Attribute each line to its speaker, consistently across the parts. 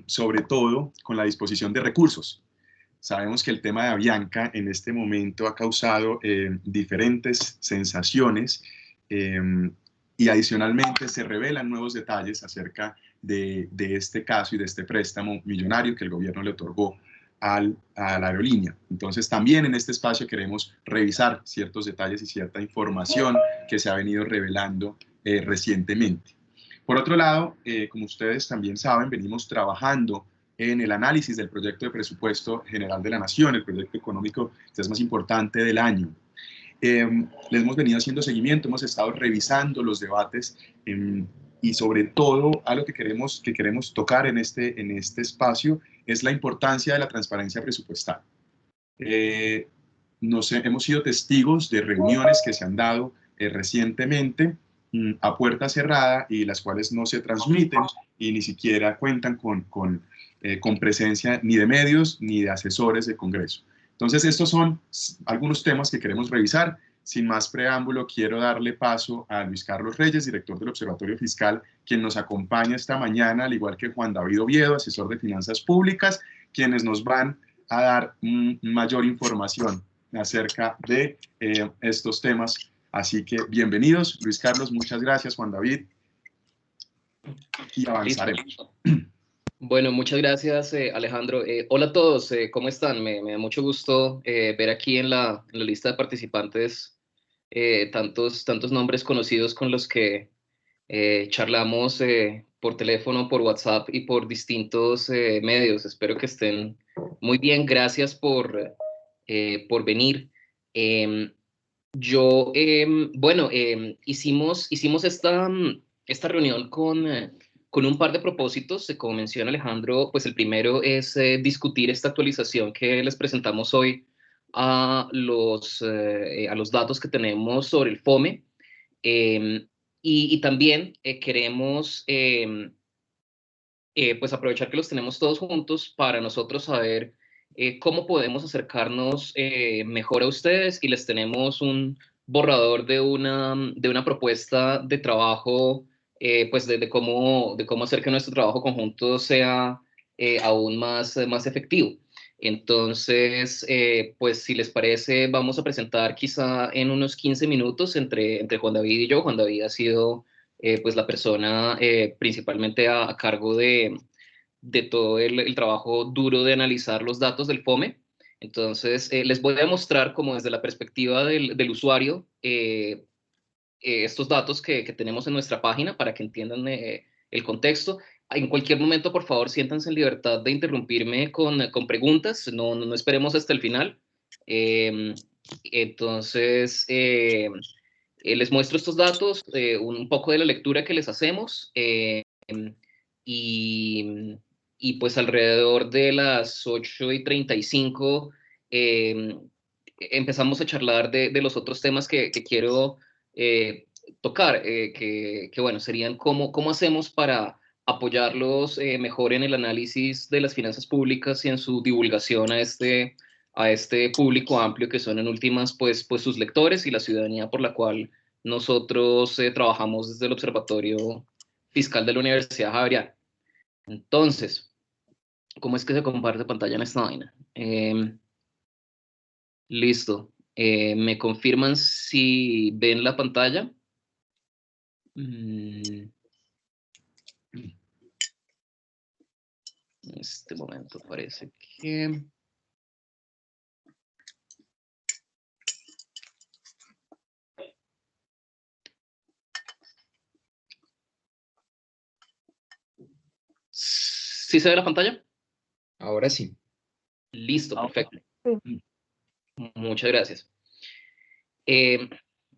Speaker 1: sobre todo con la disposición de recursos. Sabemos que el tema de Avianca en este momento ha causado diferentes sensaciones y adicionalmente se revelan nuevos detalles acerca de este caso y de este préstamo millonario que el gobierno le otorgó a la aerolínea. Entonces también en este espacio queremos revisar ciertos detalles y cierta información que se ha venido revelando recientemente. Por otro lado, como ustedes también saben, venimos trabajando en el análisis del proyecto de presupuesto general de la Nación, el proyecto económico quizás más importante del año. Les hemos venido haciendo seguimiento, hemos estado revisando los debates y sobre todo algo que queremos tocar en este espacio es la importancia de la transparencia presupuestal. Hemos sido testigos de reuniones que se han dado recientemente a puerta cerrada y las cuales no se transmiten y ni siquiera cuentan con presencia ni de medios ni de asesores del Congreso. Entonces, estos son algunos temas que queremos revisar. Sin más preámbulo, quiero darle paso a Luis Carlos Reyes, director del Observatorio Fiscal, quien nos acompaña esta mañana, al igual que Juan David Oviedo, asesor de Finanzas Públicas, quienes nos van a dar mayor información acerca de estos temas. Así que bienvenidos, Luis Carlos, muchas gracias, Juan David, y avanzaremos.
Speaker 2: Listo. Bueno, muchas gracias, Alejandro. Hola a todos, ¿cómo están? Me da mucho gusto ver aquí en la lista de participantes tantos nombres conocidos con los que charlamos por teléfono, por WhatsApp y por distintos medios. Espero que estén muy bien. Gracias por venir. Hicimos esta reunión con un par de propósitos. Como menciona Alejandro, pues el primero es discutir esta actualización que les presentamos hoy a los datos que tenemos sobre el FOME. Y también queremos pues aprovechar que los tenemos todos juntos para nosotros saber cómo podemos acercarnos mejor a ustedes, y les tenemos un borrador de una propuesta de trabajo, pues de cómo hacer que nuestro trabajo conjunto sea aún más efectivo. Entonces, pues si les parece, vamos a presentar quizá en unos 15 minutos entre Juan David y yo. Juan David ha sido pues la persona principalmente a cargo de todo el trabajo duro de analizar los datos del FOME. Entonces, les voy a mostrar como desde la perspectiva del usuario estos datos que tenemos en nuestra página para que entiendan el contexto. En cualquier momento, por favor, siéntanse en libertad de interrumpirme con preguntas. No esperemos hasta el final. Entonces, les muestro estos datos, un poco de la lectura que les hacemos, y pues alrededor de las 8:35 empezamos a charlar de los otros temas que quiero tocar, que bueno, serían cómo hacemos para apoyarlos mejor en el análisis de las finanzas públicas y en su divulgación a este público amplio que son en últimas pues sus lectores y la ciudadanía por la cual nosotros trabajamos desde el Observatorio Fiscal de la Universidad Javeriana. Entonces, ¿cómo es que se comparte pantalla en esta vaina? Listo. ¿Me confirman si ven la pantalla? En este momento parece que... ¿Sí se ve la pantalla?
Speaker 3: Ahora sí.
Speaker 2: Listo, perfecto. Muchas gracias.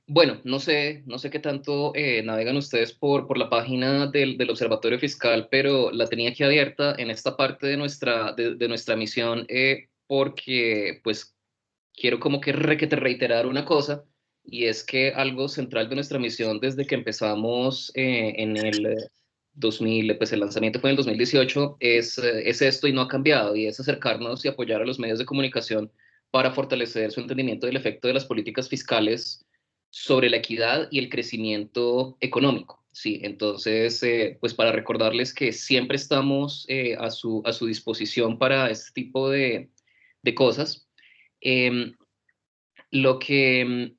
Speaker 2: Bueno, no sé qué tanto navegan ustedes por la página del Observatorio Fiscal, pero la tenía aquí abierta en esta parte de nuestra misión, porque pues quiero como que reiterar una cosa, y es que algo central de nuestra misión desde que empezamos en el 2000, pues el lanzamiento fue en el 2018, es esto y no ha cambiado, y es acercarnos y apoyar a los medios de comunicación para fortalecer su entendimiento del efecto de las políticas fiscales sobre la equidad y el crecimiento económico. Sí, entonces, pues para recordarles que siempre estamos a su disposición para este tipo de cosas. Em, lo que,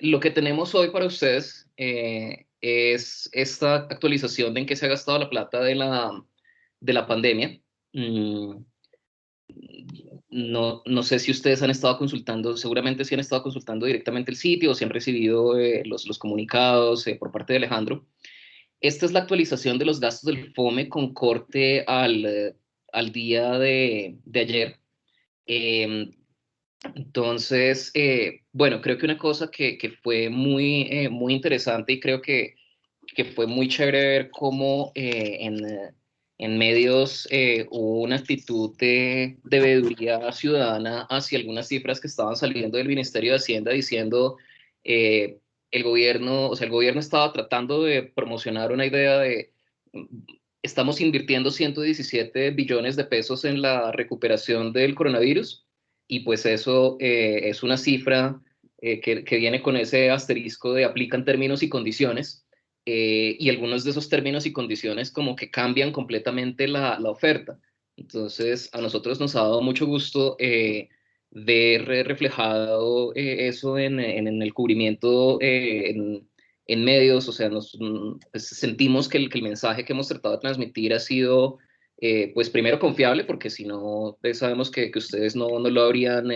Speaker 2: lo que tenemos hoy para ustedes es esta actualización de en qué se ha gastado la plata de la pandemia. Mm, no sé si ustedes han estado consultando, seguramente sí han estado consultando directamente el sitio o si han recibido los comunicados por parte de Alejandro. Esta es la actualización de los gastos del FOME con corte al día de ayer. Eh, entonces, bueno, creo que una cosa que fue muy interesante y creo que fue muy chévere ver cómo en medios hubo una actitud de veeduría ciudadana hacia algunas cifras que estaban saliendo del Ministerio de Hacienda diciendo eh, el gobierno, o sea, el gobierno estaba tratando de promocionar una idea de estamos invirtiendo 117 billones de pesos en la recuperación del coronavirus y pues eso es una cifra que viene con ese asterisco de aplican términos y condiciones y algunos de esos términos y condiciones como que cambian completamente la oferta. Entonces, a nosotros nos ha dado mucho gusto ver reflejado eso en el cubrimiento en medios, o sea, pues, sentimos que el mensaje que hemos tratado de transmitir ha sido, pues primero confiable, porque si no, pues, sabemos que ustedes no lo habrían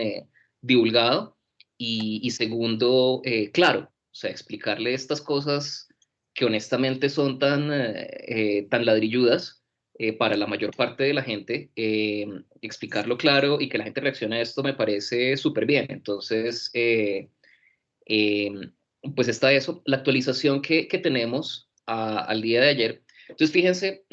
Speaker 2: divulgado, y segundo, claro, o sea, explicarle estas cosas que honestamente son tan ladrilludas para la mayor parte de la gente, explicarlo claro y que la gente reaccione a esto me parece súper bien. Entonces, eh, pues está eso, la actualización que tenemos al día de ayer. Entonces, fíjense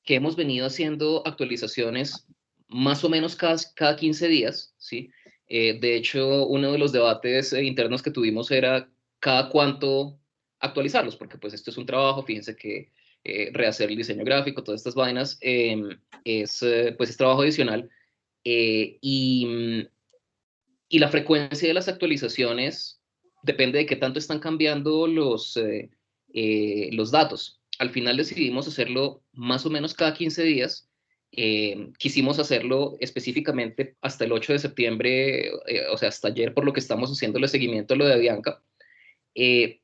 Speaker 2: que hemos venido haciendo actualizaciones más o menos cada 15 días, ¿sí? De hecho, uno de los debates internos que tuvimos era cada cuánto actualizarlos, porque pues esto es un trabajo, fíjense que rehacer el diseño gráfico, todas estas vainas, pues es trabajo adicional. eh, y, mm, y la frecuencia de las actualizaciones depende de qué tanto están cambiando los datos. Al final decidimos hacerlo más o menos cada 15 días. Quisimos hacerlo específicamente hasta el 8 de septiembre, o sea, hasta ayer, por lo que estamos haciendo el seguimiento a lo de Avianca. Eh,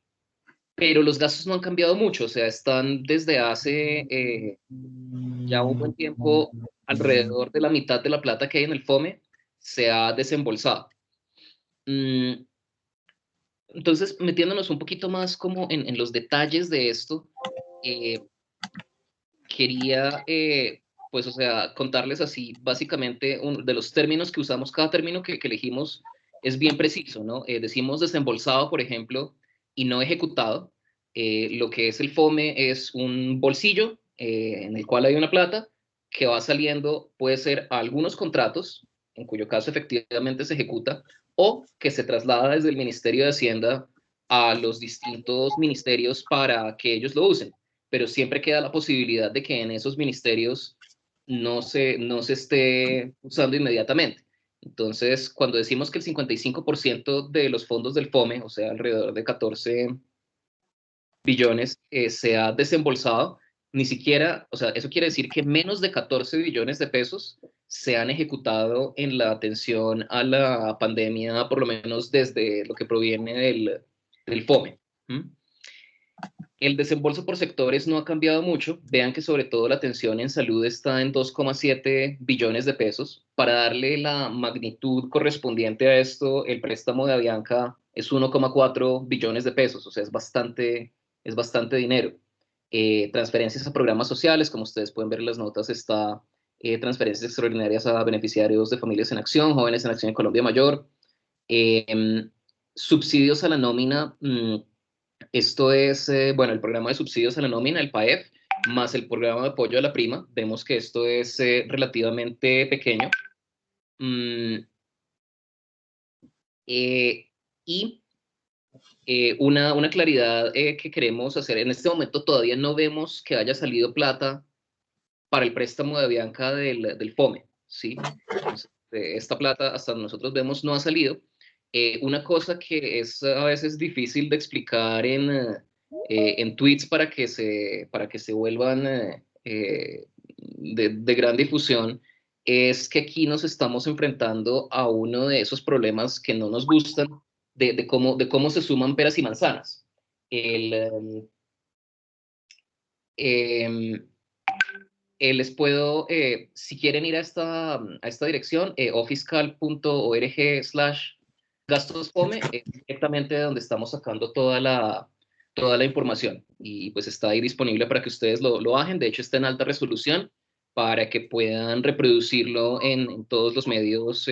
Speaker 2: pero los gastos no han cambiado mucho, o sea, están desde hace ya un buen tiempo, alrededor de la mitad de la plata que hay en el FOME se ha desembolsado. Mm, Entonces, metiéndonos un poquito más como en los detalles de esto, eh, quería, pues, o sea, contarles así, básicamente, de los términos que usamos, cada término que elegimos es bien preciso, ¿no? Decimos desembolsado, por ejemplo, y no ejecutado. Lo que es el FOME es un bolsillo en el cual hay una plata que va saliendo, puede ser a algunos contratos, en cuyo caso efectivamente se ejecuta, o que se traslada desde el Ministerio de Hacienda a los distintos ministerios para que ellos lo usen, pero siempre queda la posibilidad de que en esos ministerios no se esté usando inmediatamente. Entonces, cuando decimos que el 55% de los fondos del FOME, o sea, alrededor de 14 billones, se ha desembolsado, ni siquiera, o sea, eso quiere decir que menos de 14 billones de pesos se han ejecutado en la atención a la pandemia, por lo menos desde lo que proviene del FOME. ¿Mm? El desembolso por sectores no ha cambiado mucho. Vean que sobre todo la atención en salud está en 2,7 billones de pesos. Para darle la magnitud correspondiente a esto, el préstamo de Avianca es 1,4 billones de pesos, o sea, es bastante dinero. Transferencias a programas sociales, como ustedes pueden ver en las notas, está transferencias extraordinarias a beneficiarios de Familias en Acción, Jóvenes en Acción en Colombia Mayor, eh, subsidios a la nómina. Esto es, bueno, el programa de subsidios a la nómina, el PAEF, más el programa de apoyo a la prima. Vemos que esto es relativamente pequeño. Mm, eh, y una claridad que queremos hacer, en este momento todavía no vemos que haya salido plata para el préstamo de Avianca del FOME, ¿sí? Entonces, esta plata, hasta nosotros vemos, no ha salido. Una cosa que es a veces difícil de explicar en tweets para que se vuelvan de gran difusión, es que aquí nos estamos enfrentando a uno de esos problemas que no nos gustan, de cómo se suman peras y manzanas. El, eh, les puedo, si quieren ir a esta dirección, ofiscal.org/gastosfome, es directamente de donde estamos sacando toda la información. Y pues está ahí disponible para que ustedes lo bajen. De hecho, está en alta resolución para que puedan reproducirlo en todos los medios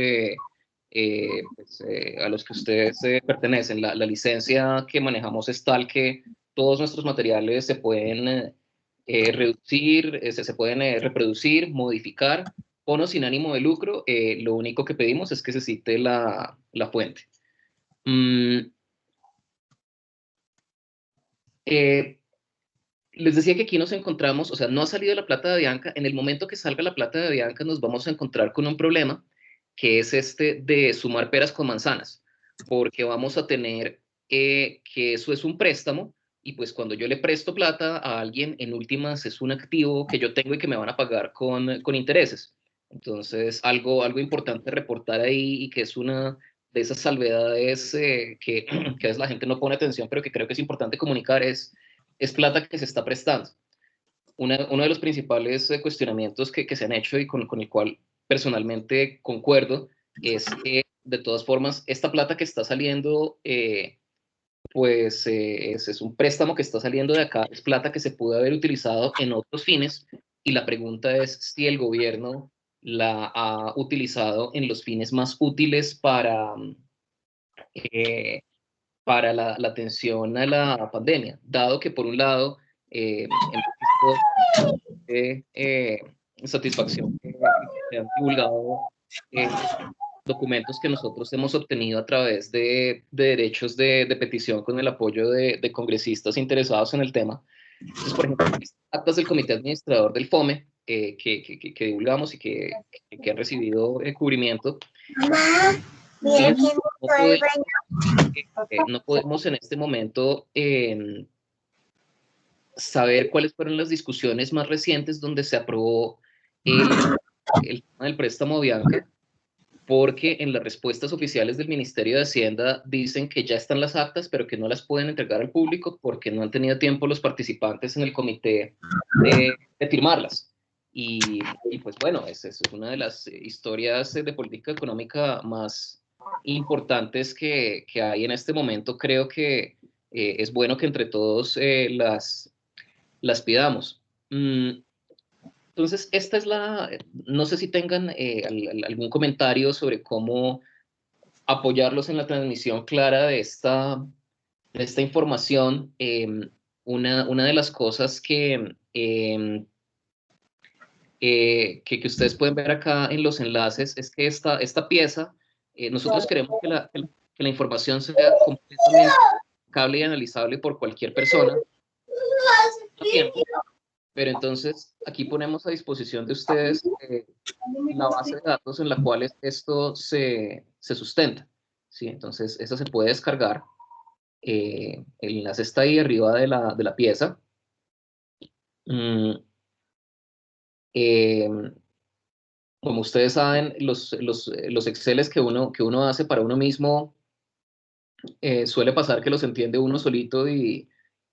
Speaker 2: pues, a los que ustedes pertenecen. La licencia que manejamos es tal que todos nuestros materiales se pueden reducir, se pueden reproducir, modificar, con o sin ánimo de lucro. Lo único que pedimos es que se cite la fuente. Les decía que aquí nos encontramos, o sea, no ha salido la plata de Avianca. En el momento que salga la plata de Avianca nos vamos a encontrar con un problema, que es este de sumar peras con manzanas, porque vamos a tener que eso es un préstamo, y pues cuando yo le presto plata a alguien, en últimas es un activo que yo tengo y que me van a pagar con intereses. Entonces, algo importante reportar ahí, y que es una de esas salvedades que a veces la gente no pone atención, pero que creo que es importante comunicar, es plata que se está prestando. Uno de los principales cuestionamientos que se han hecho, y con el cual personalmente concuerdo, es que de todas formas esta plata que está saliendo, pues es un préstamo que está saliendo de acá, es plata que se pudo haber utilizado en otros fines, y la pregunta es si el gobierno la ha utilizado en los fines más útiles eh, para la atención a la pandemia, dado que por un lado hemos visto satisfacción que se han divulgado eh, documentos que nosotros hemos obtenido a través de derechos de petición con el apoyo de congresistas interesados en el tema. Entonces, por ejemplo, actas del comité administrador del FOME que divulgamos y que han recibido cubrimiento. Fíjense, no podemos en este momento saber cuáles fueron las discusiones más recientes donde se aprobó el tema del préstamo Bianca, porque en las respuestas oficiales del Ministerio de Hacienda dicen que ya están las actas, pero que no las pueden entregar al público porque no han tenido tiempo los participantes en el comité de firmarlas. Y pues bueno, es una de las historias de política económica más importantes que hay en este momento. Creo que es bueno que entre todos las pidamos. Entonces, esta es no sé si tengan algún comentario sobre cómo apoyarlos en la transmisión clara de esta información. Una de las cosas que ustedes pueden ver acá en los enlaces es que esta pieza, nosotros queremos que la información sea completamente aplicable y analizable por cualquier persona a tiempo. Pero entonces aquí ponemos a disposición de ustedes la base de datos en la cual esto se sustenta, ¿sí? Entonces esa se puede descargar. El enlace está ahí arriba de la pieza. Mm, eh, Como ustedes saben, los Exceles que uno hace para uno mismo, suele pasar que los entiende uno solito, y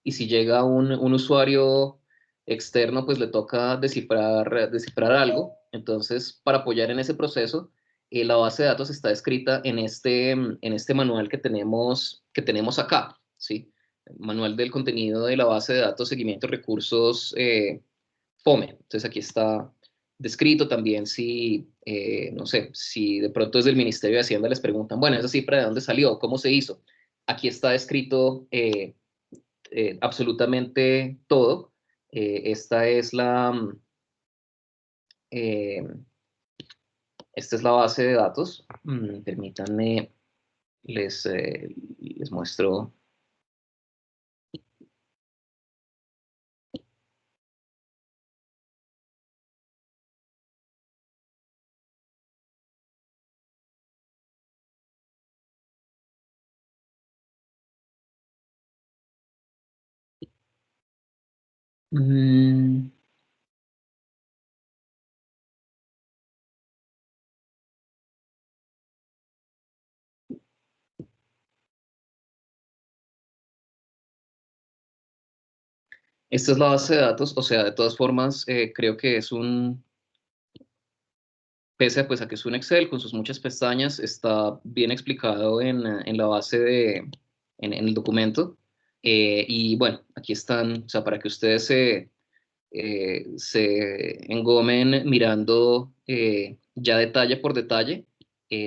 Speaker 2: si llega un usuario externo, pues le toca descifrar algo. Entonces, para apoyar en ese proceso, la base de datos está escrita en este manual que tenemos acá, ¿sí? Manual del contenido de la base de datos, seguimiento de recursos FOME. Entonces, aquí está descrito también. Si, no sé, si de pronto desde el Ministerio de Hacienda les preguntan, bueno, esa cifra de dónde salió, cómo se hizo, aquí está descrito absolutamente todo. Esta es eh, esta es la base de datos. Permítanme, les muestro. Mm, Esta es la base de datos, o sea, de todas formas, creo que es pese a, pues, a que es un Excel con sus muchas pestañas, está bien explicado en la base en el documento. Y bueno, aquí están, o sea, para que ustedes se engomen mirando ya detalle por detalle.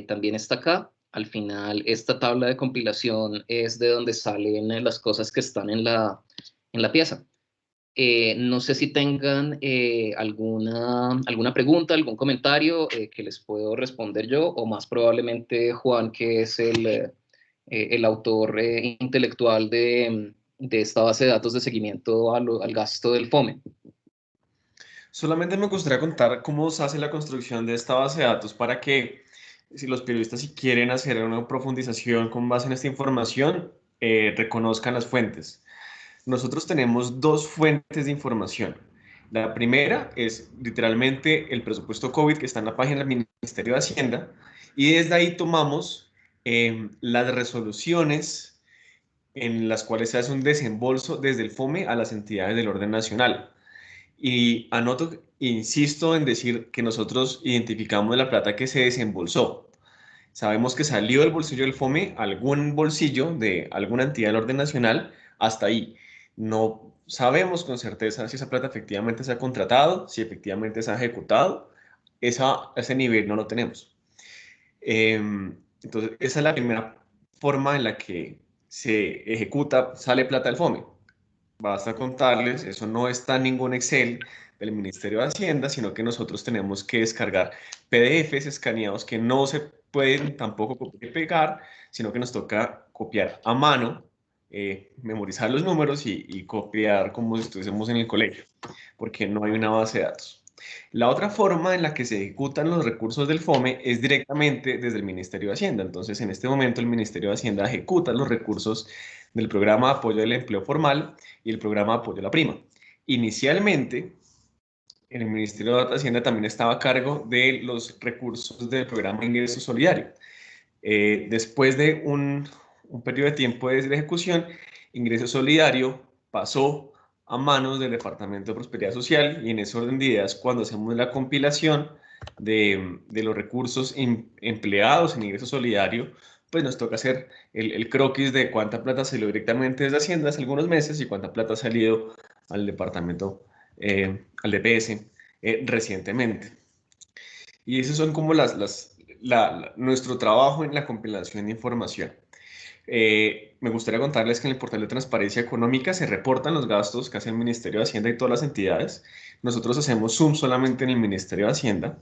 Speaker 2: También está acá. Al final, esta tabla de compilación es de donde salen las cosas que están en la pieza. No sé si tengan alguna pregunta, algún comentario que les puedo responder yo, o más probablemente Juan, que es el autor intelectual de esta base de datos de seguimiento al gasto del FOME.
Speaker 3: Solamente me gustaría contar cómo se hace la construcción de esta base de datos para que si los periodistas si quieren hacer una profundización con base en esta información, reconozcan las fuentes. Nosotros tenemos dos fuentes de información. La primera es literalmente el presupuesto COVID que está en la página del Ministerio de Hacienda y desde ahí tomamos las resoluciones en las cuales se hace un desembolso desde el FOME a las entidades del orden nacional. Y anoto, insisto en decir que nosotros identificamos la plata que se desembolsó. Sabemos que salió del bolsillo del FOME algún bolsillo de alguna entidad del orden nacional hasta ahí. No sabemos con certeza si esa plata efectivamente se ha contratado, si efectivamente se ha ejecutado. Ese nivel no lo tenemos. Entonces, esa es la primera forma en la que se ejecuta, sale plata del FOME. Basta contarles, eso no está en ningún Excel del Ministerio de Hacienda, sino que nosotros tenemos que descargar PDFs escaneados que no se pueden tampoco copiar y pegar, sino que nos toca copiar a mano, memorizar los números y copiar como si estuviésemos en el colegio, porque no hay una base de datos. La otra forma en la que se ejecutan los recursos del FOME es directamente desde el Ministerio de Hacienda. Entonces, en este momento, el Ministerio de Hacienda ejecuta los recursos del programa de apoyo al empleo formal y el programa de apoyo a la prima. Inicialmente, el Ministerio de Hacienda también estaba a cargo de los recursos del programa de ingreso solidario. Después de un periodo de tiempo de ejecución, ingreso solidario pasó a manos del Departamento de Prosperidad Social y en ese orden de ideas, cuando hacemos la compilación de los recursos empleados en ingreso solidario, pues nos toca hacer el croquis de cuánta plata salió directamente desde Hacienda hace algunos meses y cuánta plata ha salido al departamento, al DPS, recientemente. Y esos son como nuestro trabajo en la compilación de información. Me gustaría contarles que en el portal de transparencia económica se reportan los gastos que hace el Ministerio de Hacienda y todas las entidades. Nosotros hacemos zoom solamente en el Ministerio de Hacienda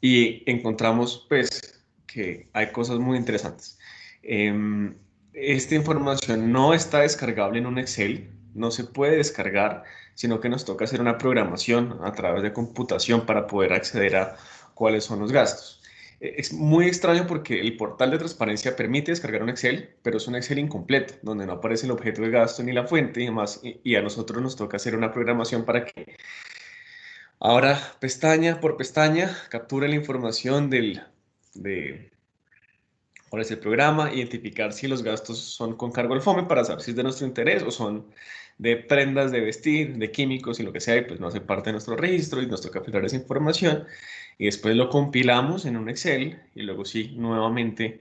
Speaker 3: y encontramos pues que hay cosas muy interesantes. Esta información no está descargable en un Excel, no se puede descargar, sino que nos toca hacer una programación a través de computación para poder acceder a cuáles son los gastos. Es muy extraño porque el portal de transparencia permite descargar un Excel, pero es un Excel incompleto, donde no aparece el objeto de gasto ni la fuente y demás, y a nosotros nos toca hacer una programación para que ahora pestaña por pestaña capture la información de cuál es el programa, identificar si los gastos son con cargo al FOME para saber si es de nuestro interés o son de prendas de vestir, de químicos y lo que sea, y pues no hace parte de nuestro registro y nos toca filtrar esa información y después lo compilamos en un Excel y luego sí, nuevamente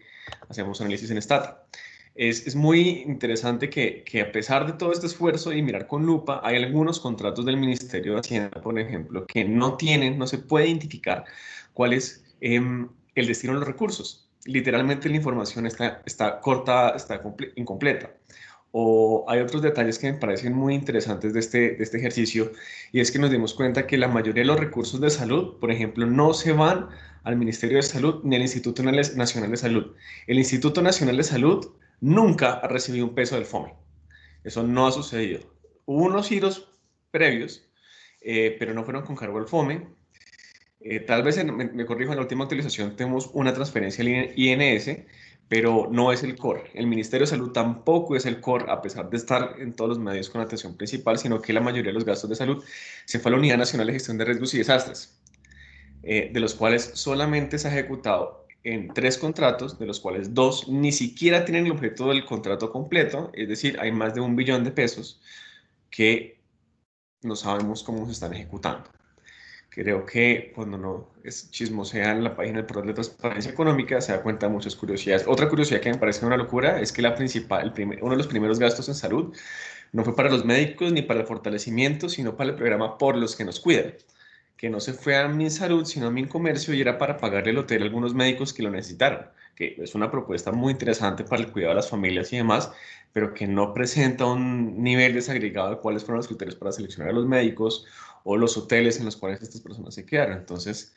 Speaker 3: hacemos análisis en Stata. Es muy interesante que a pesar de todo este esfuerzo y mirar con lupa, hay algunos contratos del Ministerio de Hacienda, por ejemplo, que no tienen, no se puede identificar cuál es el destino de los recursos. Literalmente la información está corta, está incompleta. O hay otros detalles que me parecen muy interesantes de este ejercicio y es que nos dimos cuenta que la mayoría de los recursos de salud, por ejemplo, no se van al Ministerio de Salud ni al Instituto Nacional de Salud. El Instituto Nacional de Salud nunca ha recibido un peso del FOME. Eso no ha sucedido. Hubo unos giros previos, pero no fueron con cargo al FOME. Tal vez me corrijo, en la última actualización tenemos una transferencia al INS, pero no es el core. El Ministerio de Salud tampoco es el core, a pesar de estar en todos los medios con atención principal, sino que la mayoría de los gastos de salud se fue a la Unidad Nacional de Gestión de Riesgos y Desastres, de los cuales solamente se ha ejecutado en 3 contratos, de los cuales 2 ni siquiera tienen el objeto del contrato completo, es decir, hay más de 1 billón de pesos que no sabemos cómo se están ejecutando. Creo que cuando no chismosea en la página del portal de transparencia económica se da cuenta de muchas curiosidades. Otra curiosidad que me parece una locura es que uno de los primeros gastos en salud no fue para los médicos ni para el fortalecimiento, sino para el programa Por los que nos cuidan, que no se fue a Minsalud, sino a Mincomercio, y era para pagarle el hotel a algunos médicos que lo necesitaran, que es una propuesta muy interesante para el cuidado de las familias y demás, pero que no presenta un nivel desagregado de cuáles fueron los criterios para seleccionar a los médicos o los hoteles en los cuales estas personas se quedaron. Entonces,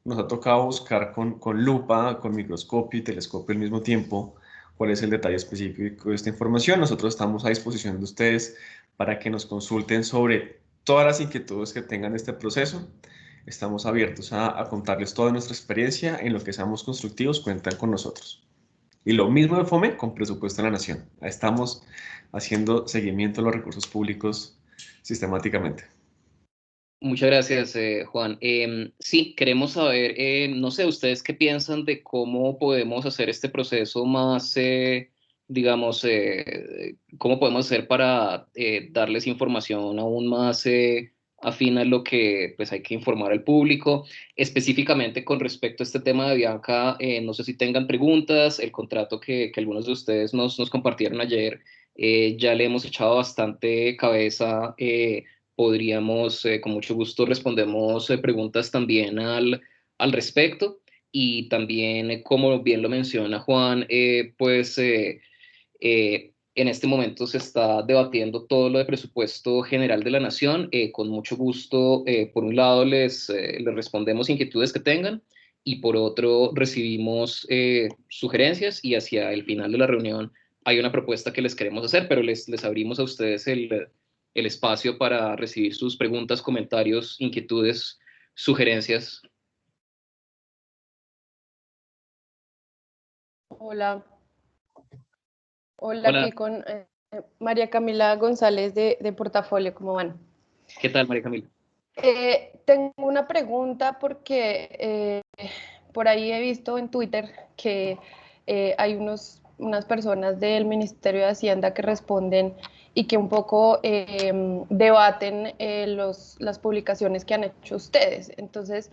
Speaker 3: nos ha tocado buscar con lupa, con microscopio y telescopio al mismo tiempo cuál es el detalle específico de esta información. Nosotros estamos a disposición de ustedes para que nos consulten sobre todas las inquietudes que tengan de este proceso. Estamos abiertos a contarles toda nuestra experiencia. En lo que seamos constructivos, cuentan con nosotros. Y lo mismo de FOME con Presupuesto de la Nación. Estamos haciendo seguimiento a los recursos públicos sistemáticamente.
Speaker 2: Muchas gracias, Juan. Sí, queremos saber, no sé, ustedes qué piensan de cómo podemos hacer este proceso más, digamos, cómo podemos hacer para darles información aún más afín a lo que pues, hay que informar al público. Específicamente con respecto a este tema de Bianca, no sé si tengan preguntas, el contrato que algunos de ustedes nos compartieron ayer, ya le hemos echado bastante cabeza. Podríamos, con mucho gusto, respondemos preguntas también al respecto. Y también, como bien lo menciona Juan, en este momento se está debatiendo todo lo de presupuesto general de la Nación. Con mucho gusto, por un lado, les respondemos inquietudes que tengan y por otro, recibimos sugerencias y hacia el final de la reunión hay una propuesta que les queremos hacer, pero les abrimos a ustedes el espacio para recibir sus preguntas, comentarios, inquietudes, sugerencias.
Speaker 4: Hola,
Speaker 2: Hola,
Speaker 4: aquí con María Camila González de Portafolio, ¿cómo van?
Speaker 2: ¿qué tal, María Camila?
Speaker 4: Tengo una pregunta porque por ahí he visto en Twitter que hay unas personas del Ministerio de Hacienda que responden y que un poco debaten las publicaciones que han hecho ustedes. Entonces,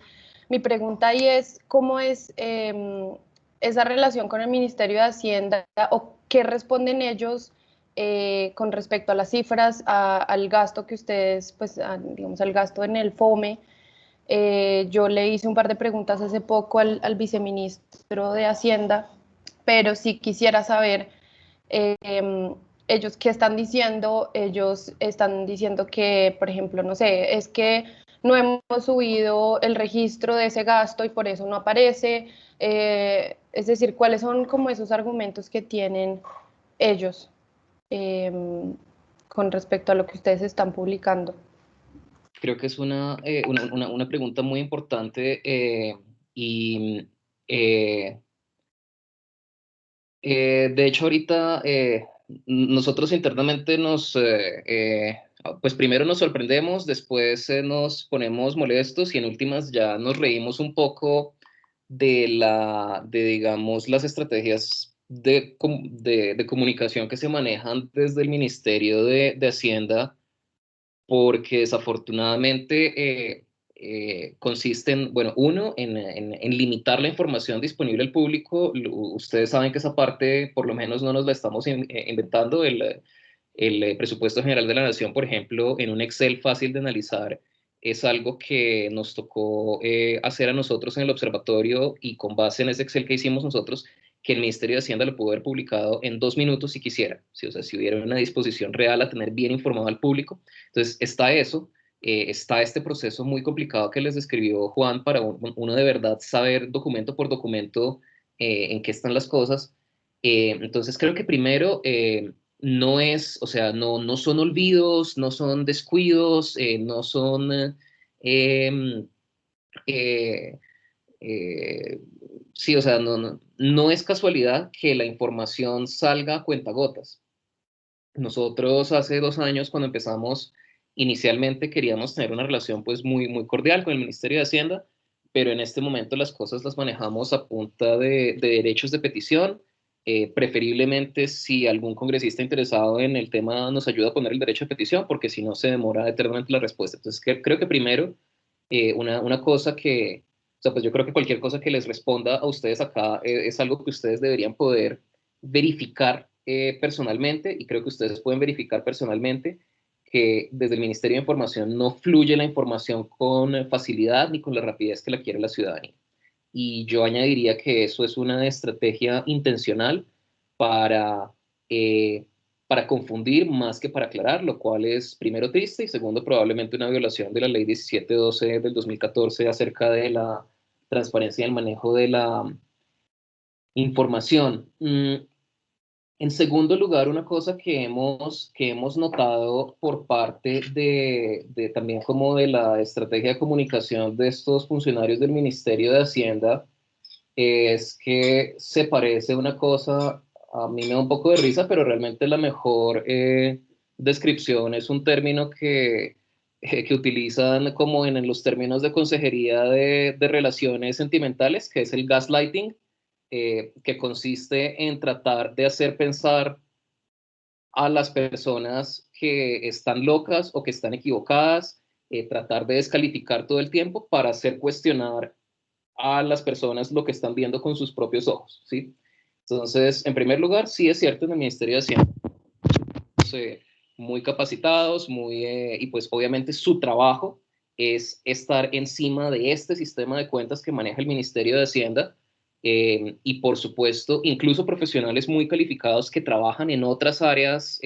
Speaker 4: mi pregunta ahí es, ¿cómo es esa relación con el Ministerio de Hacienda o qué responden ellos con respecto a las cifras, al gasto que ustedes, pues, digamos, al gasto en el FOME? Yo le hice un par de preguntas hace poco al viceministro de Hacienda, pero sí quisiera saber ellos qué están diciendo. Ellos están diciendo que, por ejemplo, no sé, es que no hemos subido el registro de ese gasto y por eso no aparece. Es decir, ¿cuáles son como esos argumentos que tienen ellos con respecto a lo que ustedes están publicando?
Speaker 2: Creo que es una pregunta muy importante y de hecho ahorita nosotros internamente pues primero nos sorprendemos, después nos ponemos molestos y en últimas ya nos reímos un poco digamos, las estrategias de comunicación que se manejan desde el Ministerio de Hacienda, porque desafortunadamente consisten, bueno, uno, en limitar la información disponible al público. Ustedes saben que esa parte, por lo menos, no nos la estamos inventando. El presupuesto general de la Nación, por ejemplo, en un Excel fácil de analizar, es algo que nos tocó hacer a nosotros en el observatorio y con base en ese Excel que hicimos nosotros, que el Ministerio de Hacienda lo pudo haber publicado en 2 minutos si quisiera, ¿sí? O sea, si hubiera una disposición real a tener bien informado al público. Entonces, está eso, está este proceso muy complicado que les describió Juan para uno de verdad saber documento por documento en qué están las cosas. Entonces, creo que primero no es, o sea, no son olvidos, no son descuidos, no son... eh, eh, sí, o sea, no es casualidad que la información salga a cuentagotas. Nosotros hace 2 años, cuando empezamos, inicialmente queríamos tener una relación pues muy cordial con el Ministerio de Hacienda, pero en este momento las cosas las manejamos a punta de derechos de petición. Preferiblemente, si algún congresista interesado en el tema nos ayuda a poner el derecho de petición, porque si no se demora eternamente la respuesta. Entonces, creo que primero, una cosa que, o sea, pues yo creo que cualquier cosa que les responda a ustedes acá es algo que ustedes deberían poder verificar personalmente, y creo que ustedes pueden verificar personalmente que desde el Ministerio de Información no fluye la información con facilidad ni con la rapidez que la quiere la ciudadanía. Y yo añadiría que eso es una estrategia intencional para, eh, para confundir más que para aclarar, lo cual es primero triste y segundo probablemente una violación de la ley 1712 del 2014 acerca de la transparencia y el manejo de la información. En segundo lugar, una cosa que hemos notado por parte de también como de la estrategia de comunicación de estos funcionarios del Ministerio de Hacienda es que se parece una cosa, a mí me da un poco de risa, pero realmente la mejor descripción es un término que utilizan como en los términos de consejería de relaciones sentimentales, que es el gaslighting, que consiste en tratar de hacer pensar a las personas que están locas o que están equivocadas, tratar de descalificar todo el tiempo para hacer cuestionar a las personas lo que están viendo con sus propios ojos, ¿sí? Entonces, en primer lugar, sí es cierto, en el Ministerio de Hacienda, muy capacitados, y pues obviamente su trabajo es estar encima de este sistema de cuentas que maneja el Ministerio de Hacienda, y por supuesto, incluso profesionales muy calificados que trabajan en otras áreas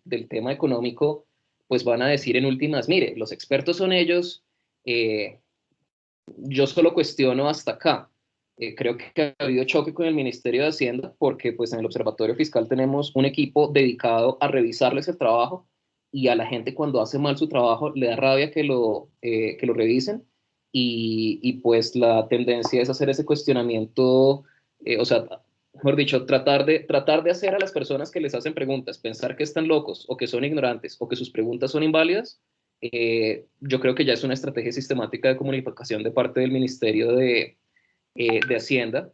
Speaker 2: del tema económico, pues van a decir en últimas, mire, los expertos son ellos, yo solo cuestiono hasta acá. Creo que ha habido choque con el Ministerio de Hacienda porque pues, en el Observatorio Fiscal tenemos un equipo dedicado a revisarles el trabajo, y a la gente cuando hace mal su trabajo le da rabia que lo revisen, y pues la tendencia es hacer ese cuestionamiento, o sea, mejor dicho, tratar de hacer a las personas que les hacen preguntas pensar que están locos o que son ignorantes o que sus preguntas son inválidas. Yo creo que ya es una estrategia sistemática de comunicación de parte del Ministerio de Hacienda.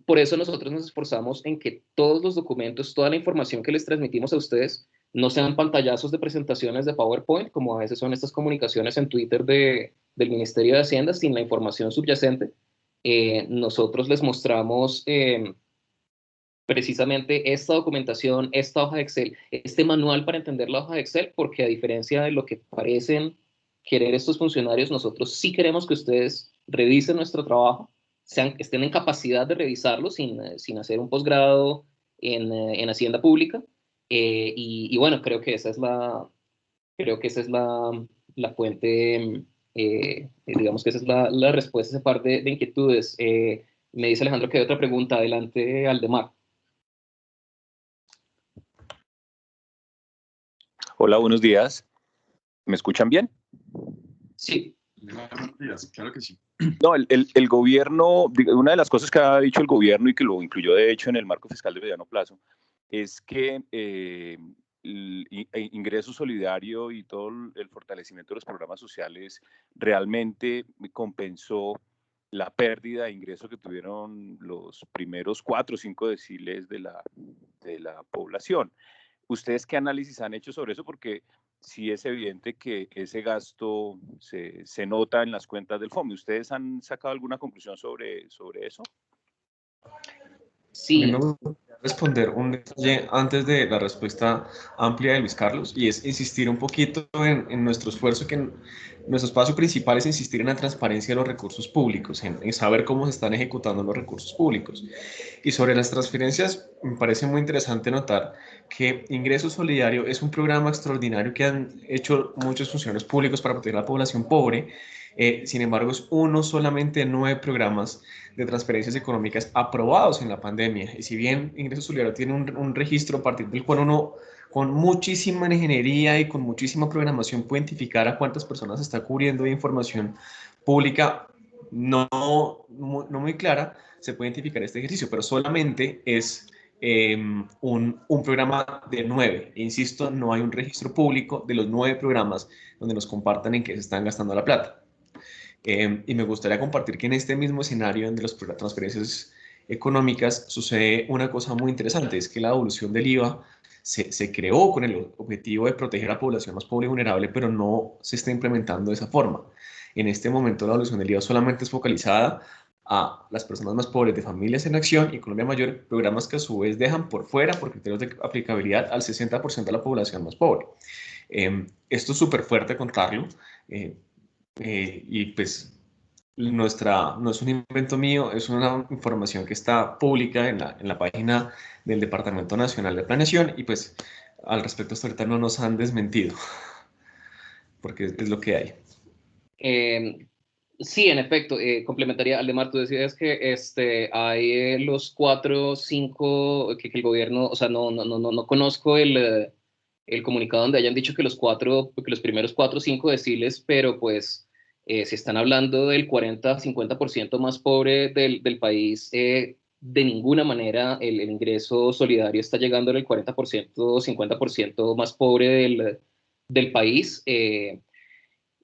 Speaker 2: Por eso nosotros nos esforzamos en que todos los documentos, toda la información que les transmitimos a ustedes, no sean pantallazos de presentaciones de PowerPoint, como a veces son estas comunicaciones en Twitter del Ministerio de Hacienda, sin la información subyacente. Nosotros les mostramos precisamente esta documentación, esta hoja de Excel, este manual para entender la hoja de Excel, porque a diferencia de lo que parecen querer estos funcionarios, nosotros sí queremos que ustedes revisen nuestro trabajo, estén en capacidad de revisarlo sin hacer un posgrado en Hacienda Pública. Y bueno, creo que esa es la fuente, digamos que esa es la respuesta a ese par de inquietudes. Me dice Alejandro que hay otra pregunta. Adelante, Aldemar.
Speaker 5: Hola, buenos días. ¿Me escuchan bien?
Speaker 2: Sí.
Speaker 1: Buenos días, claro que sí.
Speaker 5: No, el gobierno, una de las cosas que ha dicho el gobierno y que lo incluyó de hecho en el marco fiscal de mediano plazo, es que el ingreso solidario y todo el fortalecimiento de los programas sociales realmente compensó la pérdida de ingreso que tuvieron los primeros 4 o 5 deciles de la población. ¿Ustedes qué análisis han hecho sobre eso? Porque sí es evidente que ese gasto se nota en las cuentas del FOMI. ¿Ustedes han sacado alguna conclusión sobre eso?
Speaker 2: Sí.
Speaker 3: A mí me gustaría responder un detalle antes de la respuesta amplia de Luis Carlos, y es insistir un poquito en nuestro esfuerzo, que nuestro espacio principal es insistir en la transparencia de los recursos públicos, en saber cómo se están ejecutando los recursos públicos. Y sobre las transferencias, me parece muy interesante notar que Ingreso Solidario es un programa extraordinario que han hecho muchos funcionarios públicos para proteger a la población pobre. Sin embargo, es uno solamente de 9 programas de transferencias económicas aprobados en la pandemia. Y si bien Ingreso Solidario tiene un registro a partir del cual uno, con muchísima ingeniería y con muchísima programación, puede identificar a cuántas personas está cubriendo de información pública, no muy clara, se puede identificar este ejercicio, pero solamente es un programa de 9. Insisto, no hay un registro público de los 9 programas donde nos compartan en qué se están gastando la plata. Y me gustaría compartir que en este mismo escenario de las transferencias económicas sucede una cosa muy interesante, es que la devolución del IVA se creó con el objetivo de proteger a la población más pobre y vulnerable, pero no se está implementando de esa forma. En este momento la devolución del IVA solamente es focalizada a las personas más pobres de Familias en Acción y Colombia Mayor, programas que a su vez dejan por fuera, por criterios de aplicabilidad, al 60% de la población más pobre. Esto es súper fuerte contarlo, y pues no es un invento mío, es una información que está pública en la página del Departamento Nacional de Planeación, y pues al respecto hasta ahorita no nos han desmentido, porque es lo que hay.
Speaker 2: Sí, en efecto, complementaría, Aldemar, tú decías que hay los 4, 5, que el gobierno, o sea, no conozco el comunicado donde hayan dicho que los primeros 4 o 5 deciles, pero pues se están hablando del 40-50% más pobre del país. De ninguna manera el ingreso solidario está llegando al 40%, 50% más pobre del país.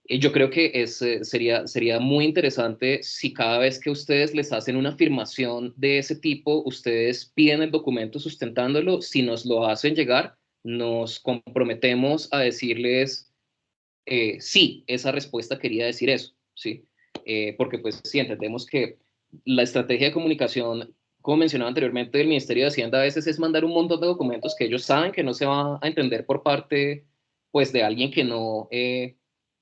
Speaker 2: Yo creo que sería muy interesante si cada vez que ustedes les hacen una afirmación de ese tipo, ustedes piden el documento sustentándolo. Si nos lo hacen llegar, nos comprometemos a decirles, sí, esa respuesta quería decir eso, ¿sí? Porque pues sí, entendemos que la estrategia de comunicación, como mencionaba anteriormente, del Ministerio de Hacienda a veces es mandar un montón de documentos que ellos saben que no se va a entender por parte pues de alguien que no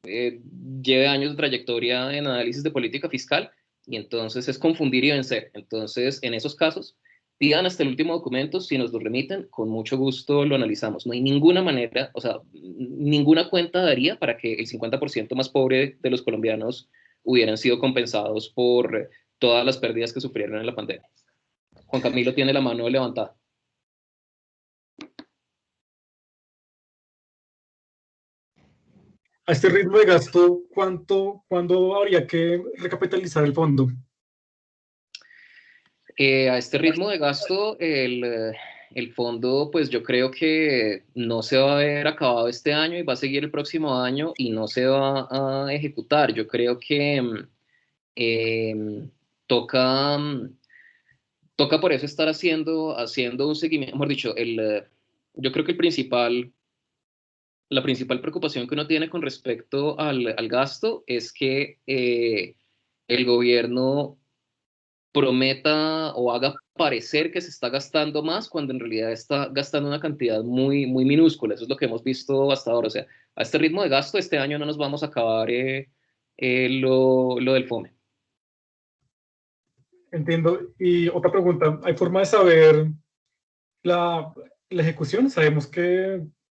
Speaker 2: lleve años de trayectoria en análisis de política fiscal, y entonces es confundir y vencer. Entonces, en esos casos, pidan hasta el último documento, si nos lo remiten, con mucho gusto lo analizamos. No hay ninguna manera, o sea, ninguna cuenta daría para que el 50% más pobre de los colombianos hubieran sido compensados por todas las pérdidas que sufrieron en la pandemia. Juan Camilo tiene la mano levantada.
Speaker 6: A este ritmo de gasto, ¿cuándo habría que recapitalizar el fondo?
Speaker 2: A este ritmo de gasto, el fondo, pues yo creo que no se va a ver acabado este año y va a seguir el próximo año y no se va a ejecutar. Yo creo que toca, toca por eso estar haciendo un seguimiento, mejor dicho, yo creo que la principal preocupación que uno tiene con respecto al gasto es que el gobierno prometa o haga parecer que se está gastando más cuando en realidad está gastando una cantidad muy, muy minúscula. Eso es lo que hemos visto hasta ahora. O sea, a este ritmo de gasto, este año no nos vamos a acabar lo del FOME.
Speaker 6: Entiendo. Y otra pregunta, ¿hay forma de saber la ejecución? Sabemos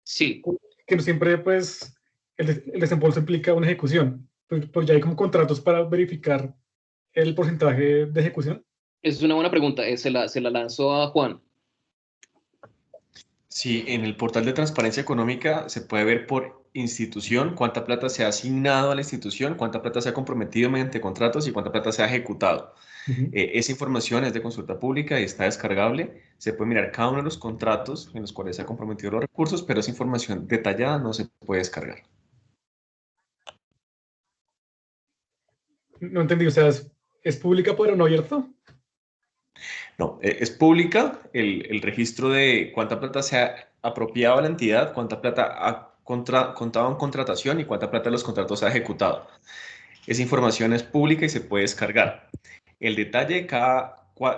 Speaker 2: Sí.
Speaker 6: que no siempre pues, el desembolso implica una ejecución, pues ya hay como contratos para verificar el porcentaje de ejecución.
Speaker 2: Es una buena pregunta. Se la lanzo a Juan.
Speaker 3: Sí, en el portal de transparencia económica se puede ver por institución cuánta plata se ha asignado a la institución, cuánta plata se ha comprometido mediante contratos y cuánta plata se ha ejecutado. Esa información es de consulta pública y está descargable. Se puede mirar cada uno de los contratos en los cuales se ha comprometido los recursos, pero esa información detallada no se puede descargar.
Speaker 6: No entendí, o sea, ¿es pública pero no abierta?
Speaker 3: No, es pública el registro de cuánta plata se ha apropiado a la entidad, cuánta plata ha contado en contratación y cuánta plata de los contratos ha ejecutado. Esa información es pública y se puede descargar. El detalle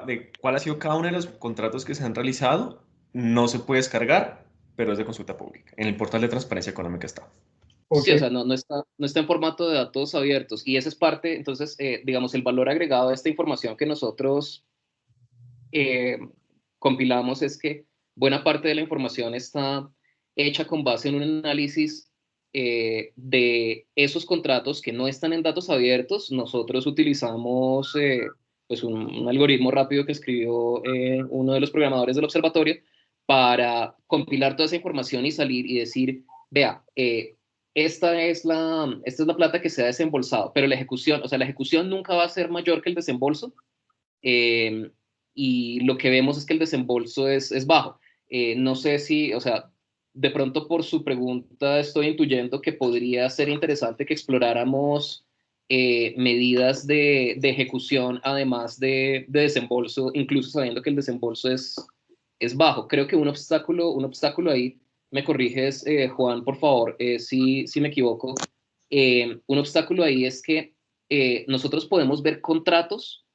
Speaker 3: de cuál ha sido cada uno de los contratos que se han realizado no se puede descargar, pero es de consulta pública. En el portal de transparencia económica está.
Speaker 2: Sí, o sea, no está en formato de datos abiertos, y esa es parte, entonces, digamos, el valor agregado de esta información que nosotros compilamos es que buena parte de la información está hecha con base en un análisis de esos contratos que no están en datos abiertos. Nosotros utilizamos pues un algoritmo rápido que escribió uno de los programadores del observatorio para compilar toda esa información y salir y decir, vea, esta es la plata que se ha desembolsado, pero la ejecución, o sea, la ejecución nunca va a ser mayor que el desembolso, eh, y lo que vemos es que el desembolso es bajo. No sé si, o sea, de pronto por su pregunta estoy intuyendo que podría ser interesante que exploráramos medidas de ejecución además de desembolso, incluso sabiendo que el desembolso es bajo. Creo que un obstáculo ahí, me corriges, Juan, por favor, si me equivoco. Un obstáculo ahí es que nosotros podemos ver contratos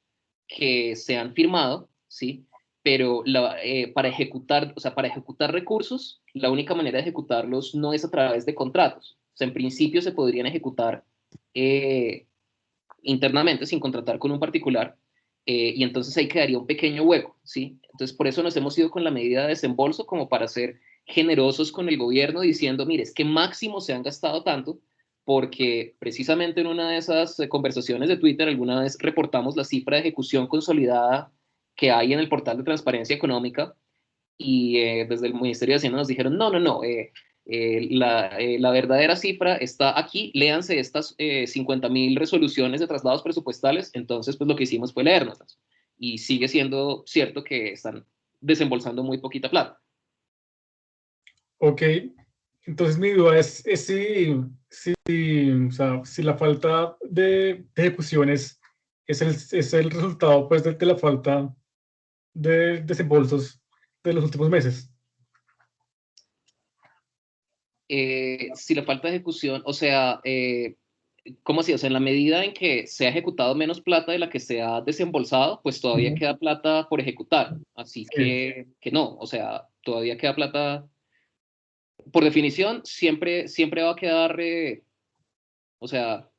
Speaker 2: que se han firmado, ¿sí? Pero para ejecutar, o sea, para ejecutar recursos, la única manera de ejecutarlos no es a través de contratos. O sea, en principio se podrían ejecutar eh, internamente sin contratar con un particular, y entonces ahí quedaría un pequeño hueco, ¿sí? Entonces por eso nos hemos ido con la medida de desembolso como para ser generosos con el gobierno diciendo, mire, es que máximo se han gastado tanto, porque precisamente en una de esas conversaciones de Twitter alguna vez reportamos la cifra de ejecución consolidada que hay en el portal de transparencia económica, y desde el Ministerio de Hacienda nos dijeron, no, no, no, la verdadera cifra está aquí, léanse estas 50.000 resoluciones de traslados presupuestales. Entonces pues lo que hicimos fue leérnoslas, y sigue siendo cierto que están desembolsando muy poquita plata.
Speaker 6: Ok, entonces mi duda es o sea, si la falta de ejecución es el resultado pues, de la falta de desembolsos de los últimos meses.
Speaker 2: Si la falta de ejecución, o sea, ¿cómo así? O sea, en la medida en que se ha ejecutado menos plata de la que se ha desembolsado, pues todavía
Speaker 6: Ujú.
Speaker 2: queda plata por ejecutar. Así
Speaker 6: Sí.
Speaker 2: que no, o sea, todavía queda plata. Por definición, siempre va a quedar, o sea,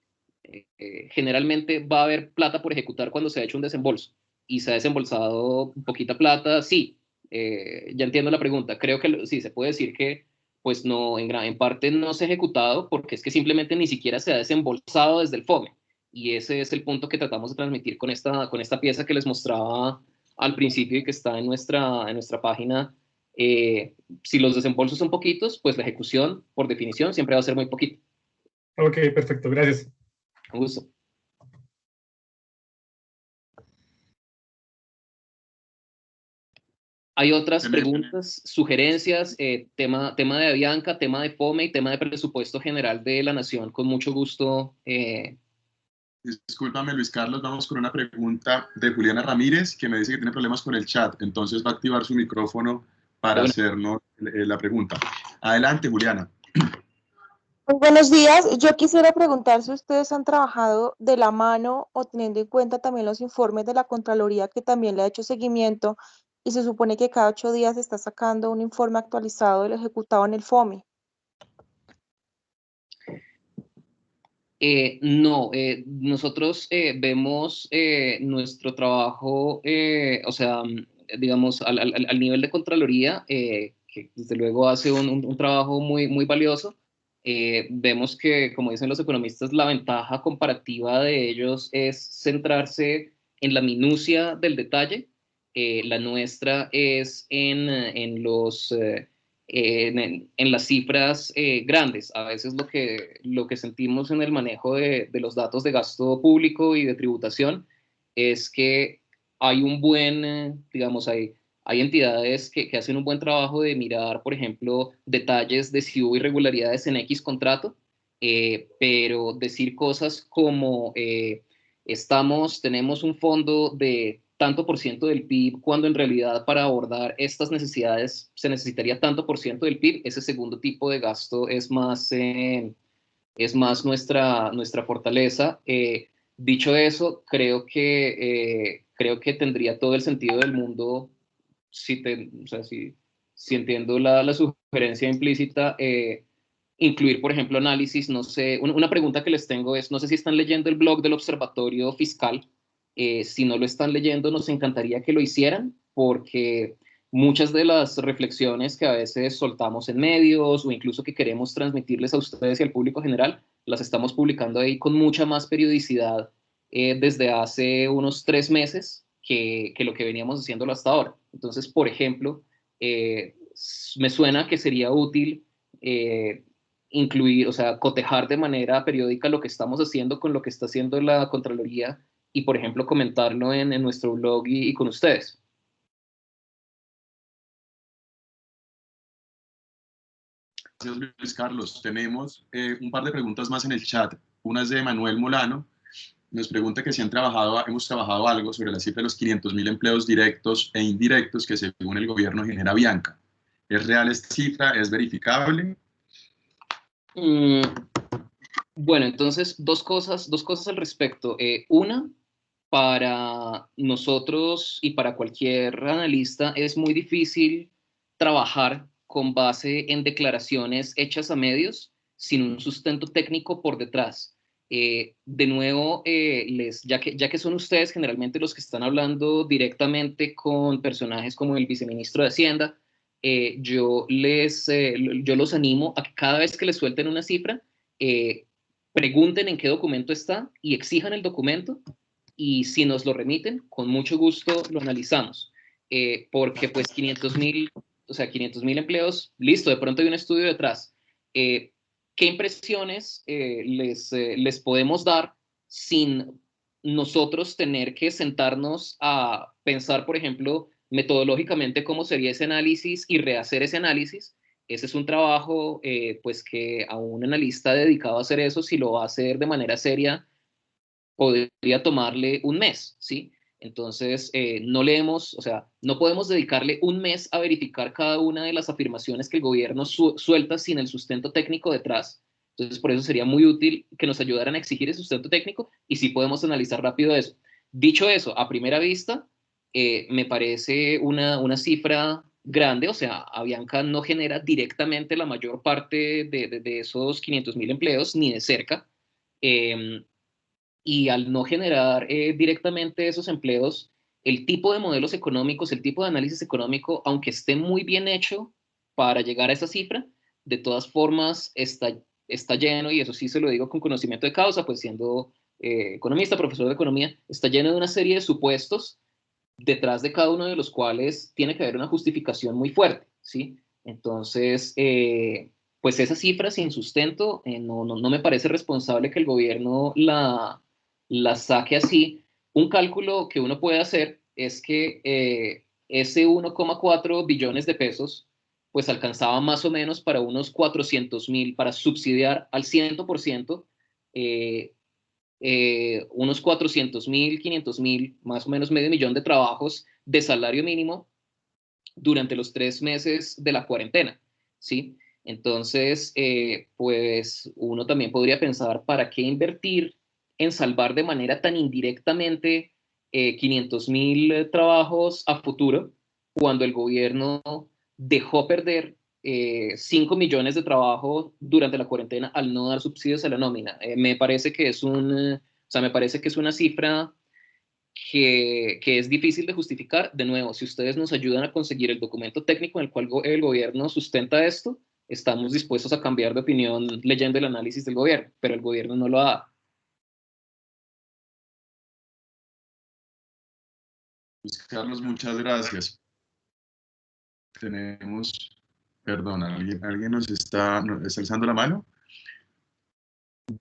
Speaker 2: generalmente va a haber plata por ejecutar cuando se ha hecho un desembolso, y se ha desembolsado poquita plata, sí. Ya entiendo la pregunta. Creo que sí, se puede decir que pues no, en parte no se ha ejecutado porque es que simplemente ni siquiera se ha desembolsado desde el FOME, y ese es el punto que tratamos de transmitir con esta pieza que les mostraba al principio y que está en nuestra página. Si los desembolsos son poquitos, pues la ejecución, por definición, siempre va a ser muy poquita.
Speaker 6: Ok, perfecto, gracias.
Speaker 2: Un gusto. Hay otras preguntas, sugerencias, tema de Avianca, tema de FOME y tema de presupuesto general de la Nación. Con mucho gusto.
Speaker 1: Discúlpame, Luis Carlos, vamos con una pregunta de Juliana Ramírez, que me dice que tiene problemas con el chat, entonces va a activar su micrófono para hacernos la pregunta. Adelante, Juliana.
Speaker 7: Muy buenos días. Yo quisiera preguntar si ustedes han trabajado de la mano o teniendo en cuenta también los informes de la Contraloría, que también le ha hecho seguimiento, y se supone que cada 8 días está sacando un informe actualizado del ejecutado en el FOME.
Speaker 2: No, nosotros vemos nuestro trabajo, o sea, digamos, al nivel de Contraloría, que desde luego hace un trabajo muy valioso. Vemos que, como dicen los economistas, la ventaja comparativa de ellos es centrarse en la minucia del detalle. La nuestra es en las cifras grandes. A veces lo que sentimos en el manejo de los datos de gasto público y de tributación es que hay un buen, digamos, hay entidades que hacen un buen trabajo de mirar, por ejemplo, detalles de si hubo irregularidades en X contrato, pero decir cosas como tenemos un fondo de tanto por ciento del PIB, cuando en realidad para abordar estas necesidades se necesitaría tanto por ciento del PIB. Ese segundo tipo de gasto es más nuestra fortaleza. Dicho eso, creo que tendría todo el sentido del mundo, o sea, si entiendo la sugerencia implícita, incluir, por ejemplo, análisis. No sé, una pregunta que les tengo es, no sé si están leyendo el blog del Observatorio Fiscal. Si no lo están leyendo, nos encantaría que lo hicieran, porque muchas de las reflexiones que a veces soltamos en medios o incluso que queremos transmitirles a ustedes y al público general, las estamos publicando ahí con mucha más periodicidad desde hace unos 3 meses que lo que veníamos haciéndolo hasta ahora. Entonces, por ejemplo, me suena que sería útil incluir, o sea, cotejar de manera periódica lo que estamos haciendo con lo que está haciendo la Contraloría y, por ejemplo, comentarlo en nuestro blog y con ustedes.
Speaker 1: Gracias, Luis Carlos. Tenemos un par de preguntas más en el chat. Una es de Manuel Molano. Nos pregunta que si hemos trabajado algo sobre la cifra de los 500.000 empleos directos e indirectos que según el gobierno genera Avianca. ¿Es real esta cifra? ¿Es verificable?
Speaker 2: Bueno, entonces, dos cosas al respecto. Una, para nosotros y para cualquier analista es muy difícil trabajar con base en declaraciones hechas a medios sin un sustento técnico por detrás. De nuevo, ya que son ustedes generalmente los que están hablando directamente con personajes como el viceministro de Hacienda, yo los animo a que cada vez que les suelten una cifra, pregunten en qué documento está y exijan el documento, y si nos lo remiten, con mucho gusto lo analizamos. Porque pues 500.000, o sea, 500.000 empleos, listo, de pronto hay un estudio detrás. ¿Qué impresiones les podemos dar sin nosotros tener que sentarnos a pensar, por ejemplo, metodológicamente cómo sería ese análisis y rehacer ese análisis? Ese es un trabajo pues que a un analista dedicado a hacer eso, si lo va a hacer de manera seria, podría tomarle un mes, ¿sí? Entonces, no podemos dedicarle un mes a verificar cada una de las afirmaciones que el gobierno suelta sin el sustento técnico detrás. Entonces, por eso sería muy útil que nos ayudaran a exigir el sustento técnico y sí podemos analizar rápido eso. Dicho eso, a primera vista, me parece una cifra grande, o sea, Avianca no genera directamente la mayor parte de esos 500.000 empleos, ni de cerca. Y al no generar directamente esos empleos, el tipo de modelos económicos, el tipo de análisis económico, aunque esté muy bien hecho para llegar a esa cifra, de todas formas está lleno, y eso sí se lo digo con conocimiento de causa, pues siendo economista, profesor de economía, está lleno de una serie de supuestos detrás de cada uno de los cuales tiene que haber una justificación muy fuerte, ¿sí? Entonces, pues esa cifra sin sustento, no me parece responsable que el gobierno la saque así. Un cálculo que uno puede hacer es que ese 1,4 billones de pesos pues alcanzaba más o menos para unos 400.000, para subsidiar al 100%, unos 400.000, 500.000, más o menos medio millón de trabajos de salario mínimo durante los 3 meses de la cuarentena, ¿sí? Entonces, pues uno también podría pensar, ¿para qué invertir en salvar de manera tan indirectamente 500.000 trabajos a futuro cuando el gobierno dejó perder 5 millones de trabajos durante la cuarentena al no dar subsidios a la nómina? Me parece que es me parece que es una cifra que es difícil de justificar. De nuevo, si ustedes nos ayudan a conseguir el documento técnico en el cual el gobierno sustenta esto, estamos dispuestos a cambiar de opinión leyendo el análisis del gobierno, pero el gobierno no lo da.
Speaker 1: Luis Carlos, muchas gracias. Perdón, ¿alguien nos está alzando la mano?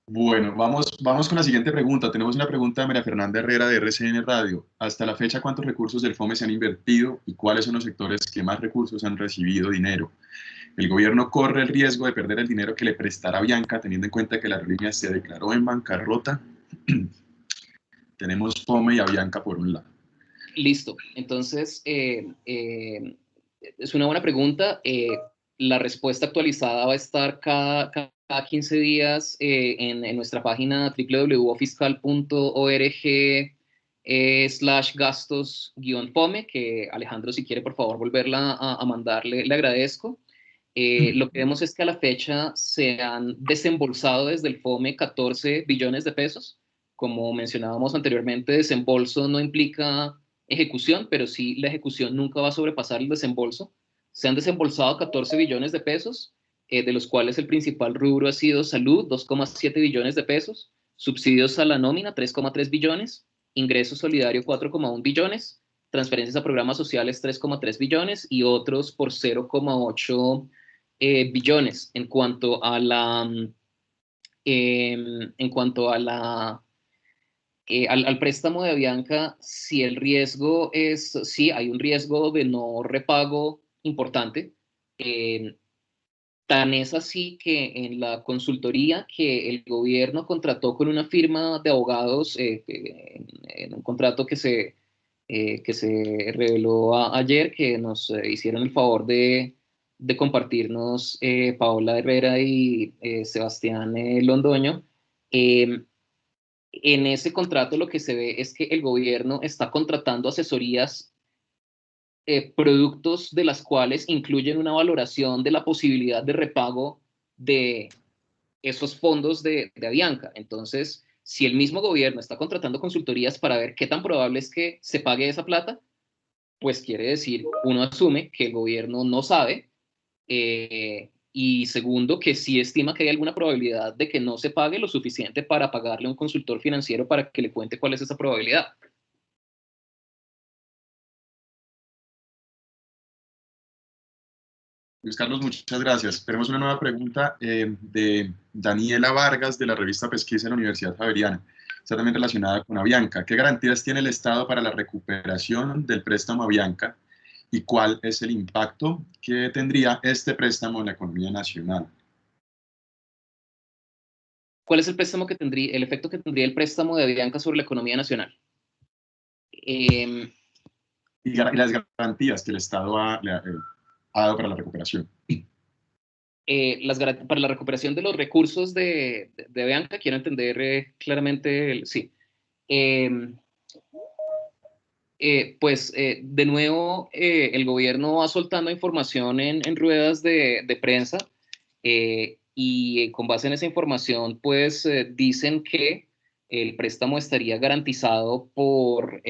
Speaker 1: Bueno, vamos con la siguiente pregunta. Tenemos una pregunta de María Fernanda Herrera de RCN Radio. Hasta la fecha, ¿cuántos recursos del FOME se han invertido y cuáles son los sectores que más recursos han recibido dinero? ¿El gobierno corre el riesgo de perder el dinero que le prestará Avianca, teniendo en cuenta que la aerolínea se declaró en bancarrota? Tenemos FOME y Avianca por un lado.
Speaker 2: Listo. Entonces, es una buena pregunta. La respuesta actualizada va a estar cada 15 días en nuestra página www.fiscal.org/gastos-FOME, que Alejandro, si quiere, por favor, volverla a mandarle, le agradezco. Lo que vemos es que a la fecha se han desembolsado desde el FOME 14 billones de pesos. Como mencionábamos anteriormente, desembolso no implica ejecución, pero sí la ejecución nunca va a sobrepasar el desembolso. Se han desembolsado 14 billones de pesos, de los cuales el principal rubro ha sido salud, 2,7 billones de pesos, subsidios a la nómina, 3,3 billones, ingreso solidario, 4,1 billones, transferencias a programas sociales, 3,3 billones, y otros por 0,8 billones. En cuanto a la, en cuanto a la al préstamo de Avianca, si el riesgo es, sí, hay un riesgo de no repago importante. Tan es así que en la consultoría que el gobierno contrató con una firma de abogados, en un contrato que se reveló ayer, que nos hicieron el favor de compartirnos Paola Herrera y Sebastián Londoño. En ese contrato lo que se ve es que el gobierno está contratando asesorías, productos de las cuales incluyen una valoración de la posibilidad de repago de esos fondos de Avianca. Entonces, si el mismo gobierno está contratando consultorías para ver qué tan probable es que se pague esa plata, pues quiere decir, uno asume que el gobierno no sabe, y segundo, que sí estima que hay alguna probabilidad de que no se pague lo suficiente para pagarle a un consultor financiero para que le cuente cuál es esa probabilidad.
Speaker 1: Luis Carlos, muchas gracias. Tenemos una nueva pregunta de Daniela Vargas de la revista Pesquisa de la Universidad Javeriana. Está también relacionada con Avianca. ¿Qué garantías tiene el Estado para la recuperación del préstamo Avianca y cuál es el impacto que tendría este préstamo en la economía nacional?
Speaker 2: ¿Cuál es el préstamo que tendría, el efecto que tendría el préstamo de Avianca sobre la economía nacional?
Speaker 1: Y las garantías que el Estado ha dado para la recuperación.
Speaker 2: Para la recuperación de los recursos de Avianca, quiero entender claramente, sí. Pues de nuevo, el gobierno va soltando información en ruedas de prensa, y con base en esa información, pues dicen que el préstamo estaría garantizado por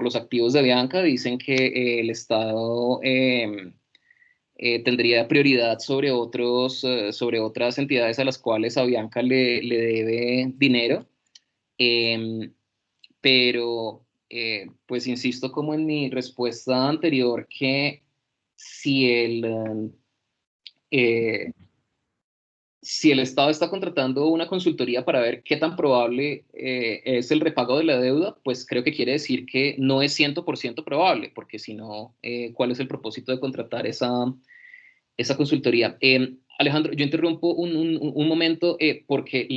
Speaker 2: los activos de Avianca. Dicen que el Estado tendría prioridad sobre sobre otras entidades a las cuales Avianca le debe dinero. Pero pues insisto como en mi respuesta anterior, que si eh, si el Estado está contratando una consultoría para ver qué tan probable es el repago de la deuda, pues creo que quiere decir que no es 100% probable, porque si no, ¿cuál es el propósito de contratar esa consultoría? Alejandro, yo interrumpo un momento, porque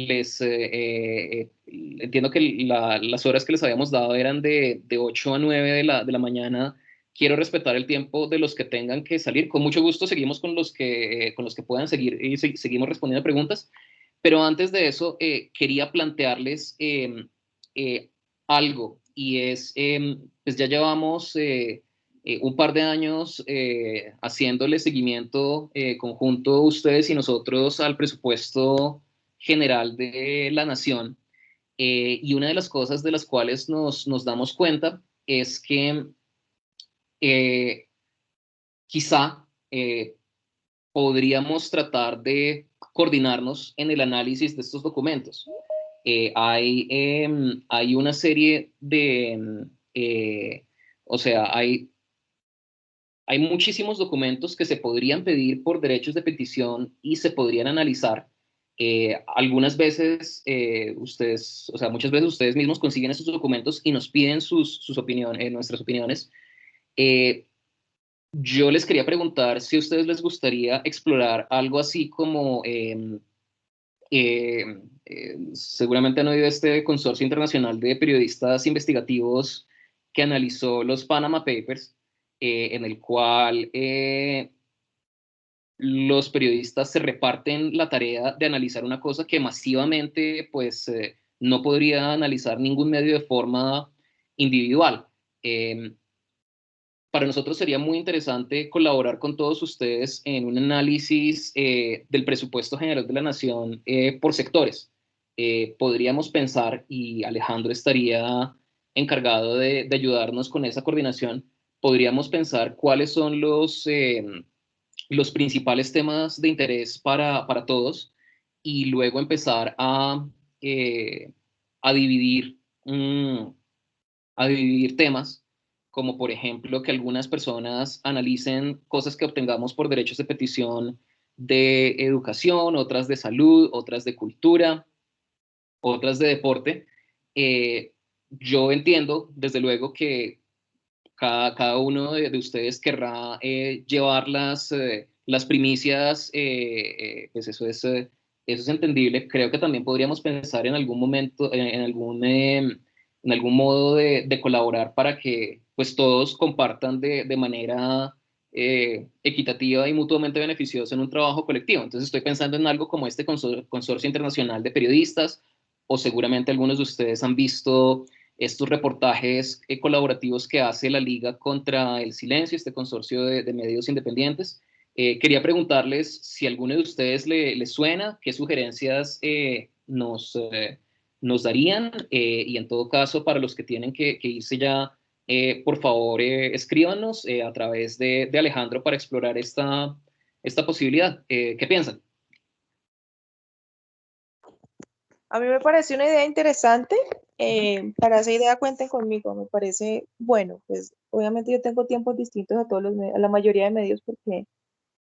Speaker 2: entiendo que las horas que les habíamos dado eran de 8 a 9 de la mañana. Quiero respetar el tiempo de los que tengan que salir. Con mucho gusto seguimos con los que puedan seguir, y seguimos respondiendo preguntas. Pero antes de eso, quería plantearles algo, y es, pues ya llevamos un par de años haciéndole seguimiento conjunto ustedes y nosotros al presupuesto general de la nación, y una de las cosas de las cuales nos damos cuenta es que quizá podríamos tratar de coordinarnos en el análisis de estos documentos. Hay una serie o sea, hay muchísimos documentos que se podrían pedir por derechos de petición y se podrían analizar. Algunas veces ustedes, o sea, muchas veces ustedes mismos consiguen esos documentos y nos piden sus opiniones, nuestras opiniones. Yo les quería preguntar si a ustedes les gustaría explorar algo así como, seguramente han oído este consorcio internacional de periodistas investigativos que analizó los Panama Papers, en el cual los periodistas se reparten la tarea de analizar una cosa que masivamente pues no podría analizar ningún medio de forma individual. Para nosotros sería muy interesante colaborar con todos ustedes en un análisis del presupuesto general de la nación por sectores. Podríamos pensar, y Alejandro estaría encargado de ayudarnos con esa coordinación, podríamos pensar cuáles son los principales temas de interés para todos, y luego empezar eh, a dividir, a dividir temas como por ejemplo que algunas personas analicen cosas que obtengamos por derechos de petición de educación, otras de salud, otras de cultura, otras de deporte. Yo entiendo, desde luego, que cada uno de ustedes querrá llevar las primicias, pues eso es entendible. Creo que también podríamos pensar en algún momento, en algún modo de colaborar para que pues todos compartan de manera equitativa y mutuamente beneficiosa en un trabajo colectivo. Entonces estoy pensando en algo como este consorcio internacional de periodistas, o seguramente algunos de ustedes han visto estos reportajes colaborativos que hace la Liga contra el Silencio, este consorcio de medios independientes. Quería preguntarles si a alguno de ustedes le suena, qué sugerencias nos darían, y en todo caso, para los que tienen que irse ya, por favor, escríbanos a través de Alejandro para explorar esta posibilidad. ¿Qué piensan?
Speaker 7: A mí me parece una idea interesante. Para esa idea cuenten conmigo, me parece bueno. Pues obviamente yo tengo tiempos distintos a a la mayoría de medios porque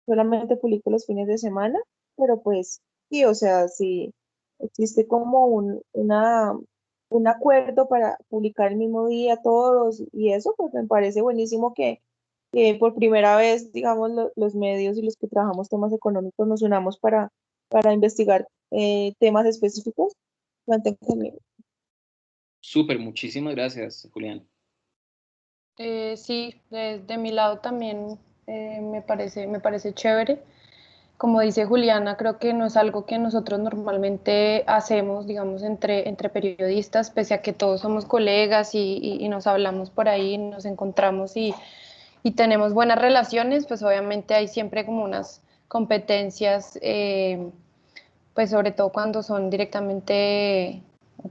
Speaker 7: solamente publico los fines de semana, pero pues sí, o sea, si existe como un acuerdo para publicar el mismo día todos y eso, pues me parece buenísimo que por primera vez, digamos, los medios y los que trabajamos temas económicos nos unamos para investigar temas específicos. Cuenten conmigo.
Speaker 2: Súper, muchísimas gracias, Julián.
Speaker 4: Sí, de mi lado también me parece chévere. Como dice Juliana, creo que no es algo que nosotros normalmente hacemos, digamos, entre periodistas, pese a que todos somos colegas y nos hablamos por ahí, nos encontramos y tenemos buenas relaciones, pues obviamente hay siempre como unas competencias, pues sobre todo cuando son directamente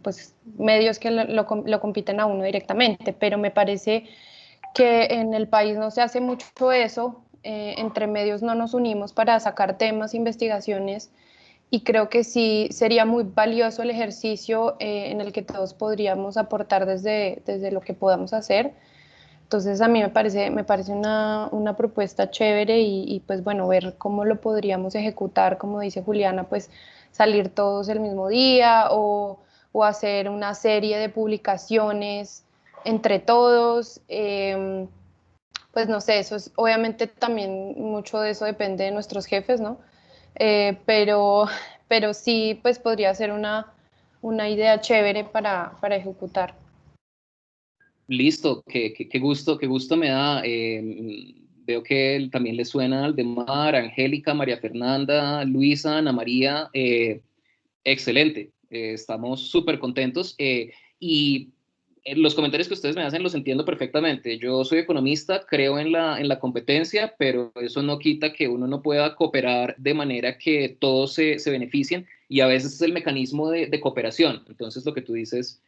Speaker 4: pues medios que lo compiten a uno directamente, pero me parece que en el país no se hace mucho eso, entre medios no nos unimos para sacar temas, investigaciones, y creo que sí sería muy valioso el ejercicio en el que todos podríamos aportar desde lo que podamos hacer. Entonces a mí me parece una propuesta chévere y pues bueno, ver cómo lo podríamos ejecutar, como dice Juliana, pues salir todos el mismo día o hacer una serie de publicaciones entre todos. Pues no sé, eso es, obviamente también mucho de eso depende de nuestros jefes, ¿no? Pero sí, pues podría ser una idea chévere para ejecutar.
Speaker 2: Listo, qué gusto me da. Veo que también le suena Aldemar, Angélica, María Fernanda, Luisa, Ana María. Excelente, estamos súper contentos. Y los comentarios que ustedes me hacen los entiendo perfectamente. Yo soy economista, creo en la competencia, pero eso no quita que uno no pueda cooperar de manera que todos se beneficien, y a veces es el mecanismo de cooperación. Entonces, lo que tú dices,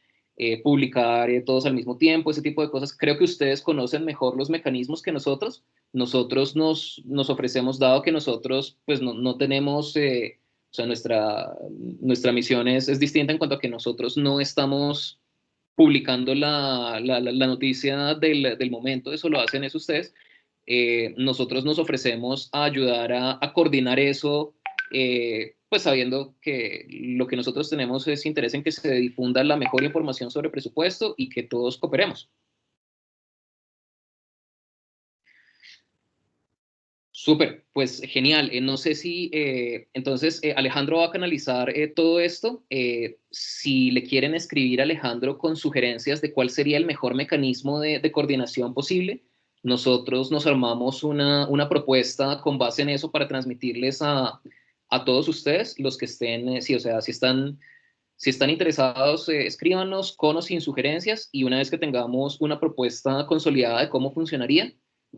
Speaker 2: publicar todos al mismo tiempo, ese tipo de cosas, creo que ustedes conocen mejor los mecanismos que nosotros. Nosotros nos ofrecemos, dado que nosotros pues no tenemos... o sea, nuestra misión es distinta en cuanto a que nosotros no estamos publicando la noticia del momento, eso lo hacen es ustedes. Nosotros nos ofrecemos a ayudar a coordinar eso, pues sabiendo que lo que nosotros tenemos es interés en que se difunda la mejor información sobre presupuesto y que todos cooperemos. Súper, pues genial. No sé si entonces Alejandro va a canalizar todo esto. Si le quieren escribir a Alejandro con sugerencias de cuál sería el mejor mecanismo de coordinación posible, nosotros nos armamos una propuesta con base en eso para transmitirles a todos ustedes, los que estén, sí, o sea, si están interesados, escríbanos con o sin sugerencias, y una vez que tengamos una propuesta consolidada de cómo funcionaría,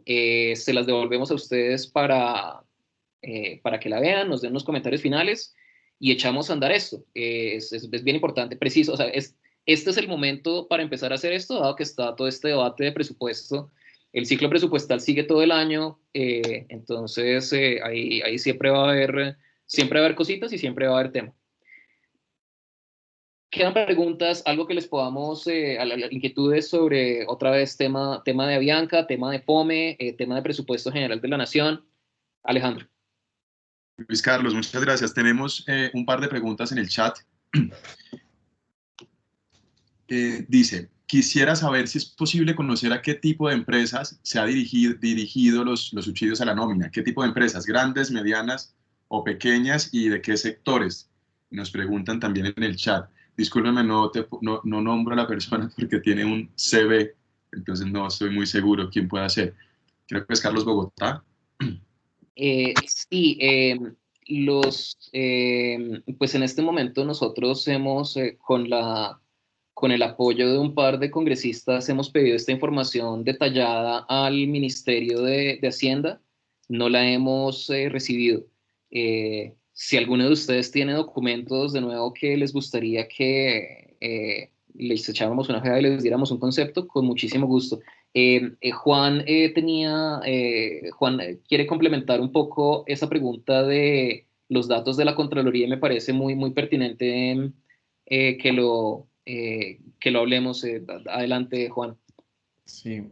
Speaker 2: se las devolvemos a ustedes para que la vean, nos den unos comentarios finales y echamos a andar esto. Es bien importante, preciso, o sea, este es el momento para empezar a hacer esto, dado que está todo este debate de presupuesto. El ciclo presupuestal sigue todo el año, entonces ahí siempre va a haber cositas y siempre va a haber tema. ¿Quedan preguntas, algo que les podamos, inquietudes sobre, otra vez, tema de Avianca, tema de FOME, tema de presupuesto general de la Nación? Alejandro.
Speaker 1: Luis Carlos, muchas gracias. Tenemos un par de preguntas en el chat. Dice, quisiera saber si es posible conocer a qué tipo de empresas se ha dirigido los subsidios a la nómina. ¿Qué tipo de empresas? ¿Grandes, medianas o pequeñas? ¿Y de qué sectores? Nos preguntan también en el chat. Discúlpeme, no nombro a la persona porque tiene un CV, entonces no estoy muy seguro quién pueda ser. Creo que es Carlos Bogotá.
Speaker 2: Sí, pues en este momento nosotros hemos, con el apoyo de un par de congresistas, hemos pedido esta información detallada al Ministerio de Hacienda. No la hemos recibido. Si alguno de ustedes tiene documentos, de nuevo, que les gustaría que les echáramos una ojeada y les diéramos un concepto, con muchísimo gusto. Juan Juan quiere complementar un poco esa pregunta de los datos de la Contraloría y me parece muy, muy pertinente que lo hablemos. Adelante, Juan.
Speaker 3: Sí,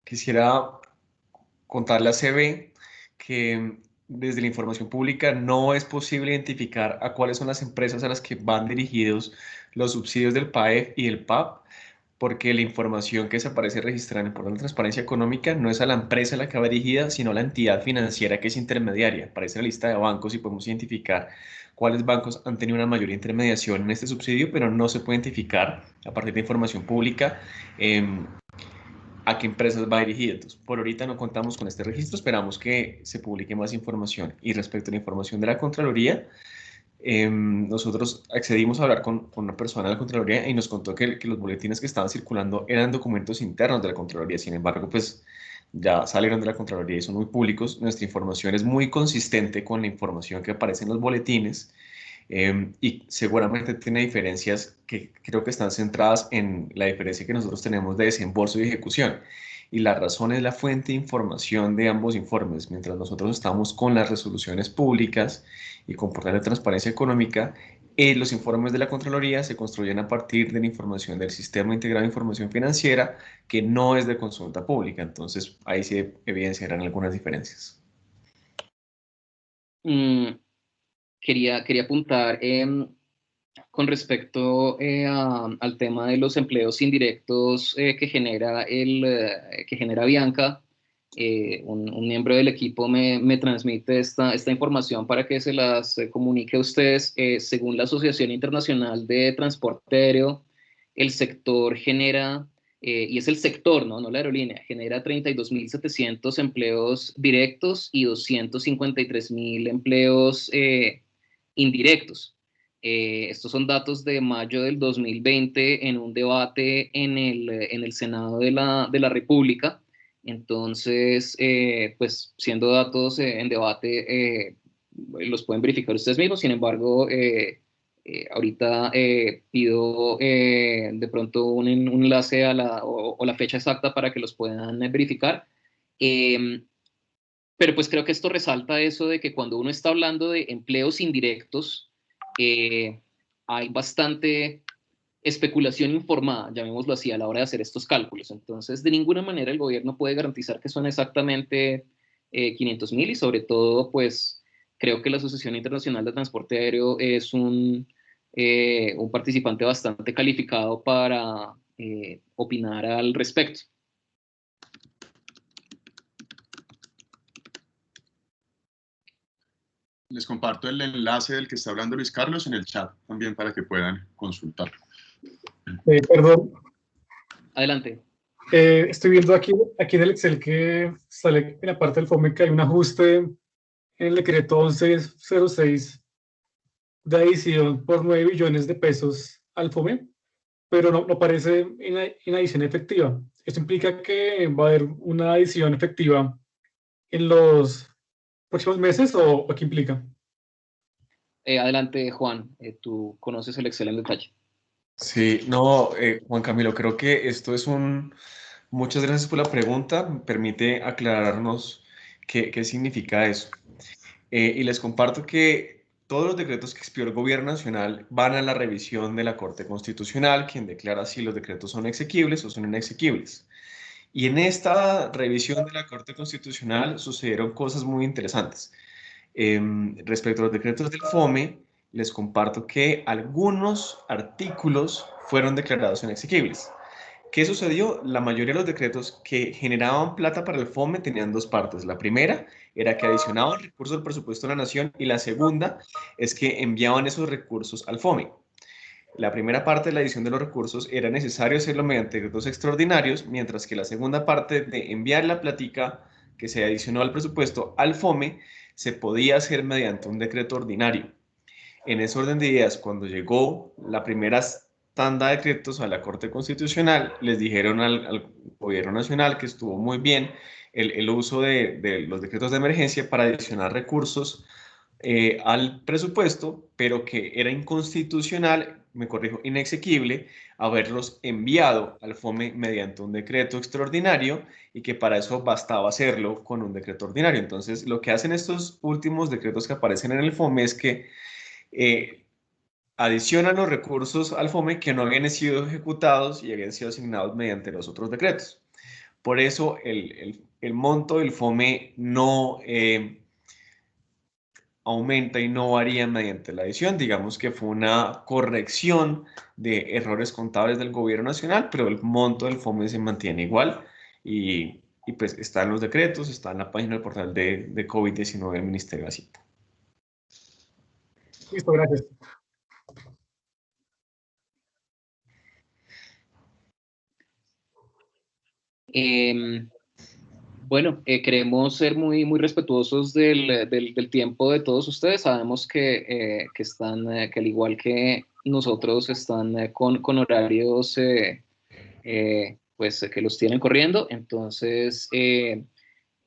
Speaker 3: quisiera contarle a CB que desde la información pública no es posible identificar a cuáles son las empresas a las que van dirigidos los subsidios del PAEF y el PAP, porque la información que se aparece registrada en el portal de transparencia económica no es a la empresa a la que va dirigida, sino a la entidad financiera que es intermediaria. Aparece la lista de bancos y podemos identificar cuáles bancos han tenido una mayor intermediación en este subsidio, pero no se puede identificar a partir de información pública a qué empresas va dirigida. Entonces, por ahorita no contamos con este registro, esperamos que se publique más información. Y respecto a la información de la Contraloría, nosotros accedimos a hablar con una persona de la Contraloría y nos contó que los boletines que estaban circulando eran documentos internos de la Contraloría. Sin embargo, pues ya salieron de la Contraloría y son muy públicos. Nuestra información es muy consistente con la información que aparece en los boletines. Y seguramente tiene diferencias que creo que están centradas en la diferencia que nosotros tenemos de desembolso y ejecución. Y la razón es la fuente de información de ambos informes. Mientras nosotros estamos con las resoluciones públicas y con portal de transparencia económica, los informes de la Contraloría se construyen a partir de la información del Sistema Integrado de Información Financiera, que no es de consulta pública. Entonces, ahí sí evidenciarán algunas diferencias.
Speaker 2: Quería apuntar con respecto al tema de los empleos indirectos que genera Bianca. Un miembro del equipo me transmite esta información para que se las comunique a ustedes. Según la Asociación Internacional de Transporte Aéreo, el sector genera, y es el sector, no la aerolínea, genera 32.700 empleos directos y 253.000 empleos indirectos. Estos son datos de mayo del 2020 en un debate en el Senado de la República. Entonces, pues siendo datos en debate, los pueden verificar ustedes mismos. Sin embargo, ahorita pido de pronto un enlace o la fecha exacta para que los puedan verificar. Pero pues creo que esto resalta eso de que cuando uno está hablando de empleos indirectos, hay bastante especulación informada, llamémoslo así, a la hora de hacer estos cálculos. Entonces, de ninguna manera el gobierno puede garantizar que son exactamente 500.000 y sobre todo, pues, creo que la Asociación Internacional de Transporte Aéreo es un participante bastante calificado para opinar al respecto.
Speaker 1: Les comparto el enlace del que está hablando Luis Carlos en el chat también para que puedan consultar.
Speaker 6: Perdón.
Speaker 2: Adelante.
Speaker 6: Estoy viendo aquí en el Excel que sale en la parte del FOME que hay un ajuste en el decreto 1106 de adición por 9 billones de pesos al FOME, pero no aparece en adición efectiva. Esto implica que va a haber una adición efectiva en los próximos meses o qué implica.
Speaker 2: Adelante, Juan, tú conoces el Excel en detalle.
Speaker 3: Sí, no, Juan Camilo, creo que esto es Muchas gracias por la pregunta, permite aclararnos qué significa eso. Y les comparto que todos los decretos que expidió el Gobierno Nacional van a la revisión de la Corte Constitucional, quien declara si los decretos son exequibles o son inexequibles. Y en esta revisión de la Corte Constitucional sucedieron cosas muy interesantes. Respecto a los decretos del FOME, les comparto que algunos artículos fueron declarados inexequibles. ¿Qué sucedió? La mayoría de los decretos que generaban plata para el FOME tenían dos partes. La primera era que adicionaban recursos al presupuesto de la nación y la segunda es que enviaban esos recursos al FOME. La primera parte de la adición de los recursos era necesario hacerlo mediante decretos extraordinarios, mientras que la segunda parte de enviar la platica que se adicionó al presupuesto al FOME se podía hacer mediante un decreto ordinario. En ese orden de ideas, cuando llegó la primera tanda de decretos a la Corte Constitucional, les dijeron al Gobierno Nacional que estuvo muy bien el uso de los decretos de emergencia para adicionar recursos al presupuesto, pero que era inconstitucional, me corrijo, inexequible, haberlos enviado al FOME mediante un decreto extraordinario y que para eso bastaba hacerlo con un decreto ordinario. Entonces, lo que hacen estos últimos decretos que aparecen en el FOME es que adicionan los recursos al FOME que no habían sido ejecutados y habían sido asignados mediante los otros decretos. Por eso el monto del FOME no aumenta y no varía mediante la adición. Digamos que fue una corrección de errores contables del Gobierno Nacional, pero el monto del FOME se mantiene igual y pues está en los decretos, está en la página del portal de COVID-19 del Ministerio de Hacienda.
Speaker 6: Listo, gracias.
Speaker 2: Bueno, queremos ser muy respetuosos del tiempo de todos ustedes. Sabemos que están, que al igual que nosotros, están con horarios pues, que los tienen corriendo. Entonces,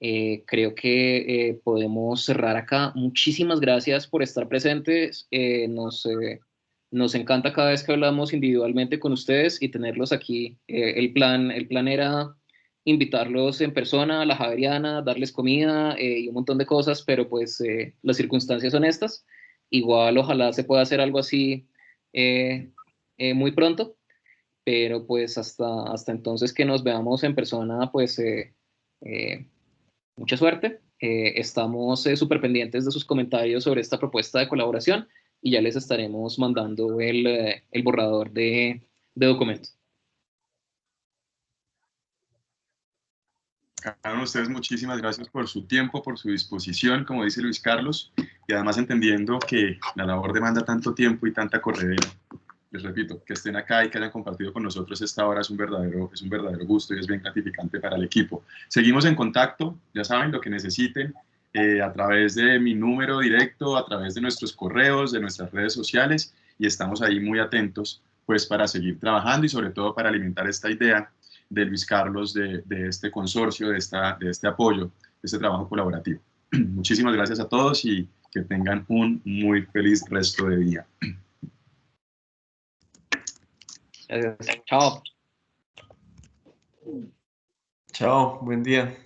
Speaker 2: creo que podemos cerrar acá. Muchísimas gracias por estar presentes. Nos encanta cada vez que hablamos individualmente con ustedes y tenerlos aquí. El plan era invitarlos en persona a la Javeriana, darles comida y un montón de cosas, pero pues las circunstancias son estas. Igual ojalá se pueda hacer algo así muy pronto, pero pues hasta entonces que nos veamos en persona, pues mucha suerte. Estamos súper pendientes de sus comentarios sobre esta propuesta de colaboración y ya les estaremos mandando el borrador de documento.
Speaker 1: Cada uno de ustedes, muchísimas gracias por su tiempo, por su disposición, como dice Luis Carlos, y además entendiendo que la labor demanda tanto tiempo y tanta corredera. Les repito, que estén acá y que hayan compartido con nosotros esta hora es un verdadero gusto y es bien gratificante para el equipo. Seguimos en contacto, ya saben, lo que necesiten, a través de mi número directo, a través de nuestros correos, de nuestras redes sociales, y estamos ahí muy atentos pues para seguir trabajando y sobre todo para alimentar esta idea de Luis Carlos, de este consorcio, de este apoyo, de este trabajo colaborativo. Muchísimas gracias a todos y que tengan un muy feliz resto de día.
Speaker 2: Gracias. Chao.
Speaker 3: Chao, buen día.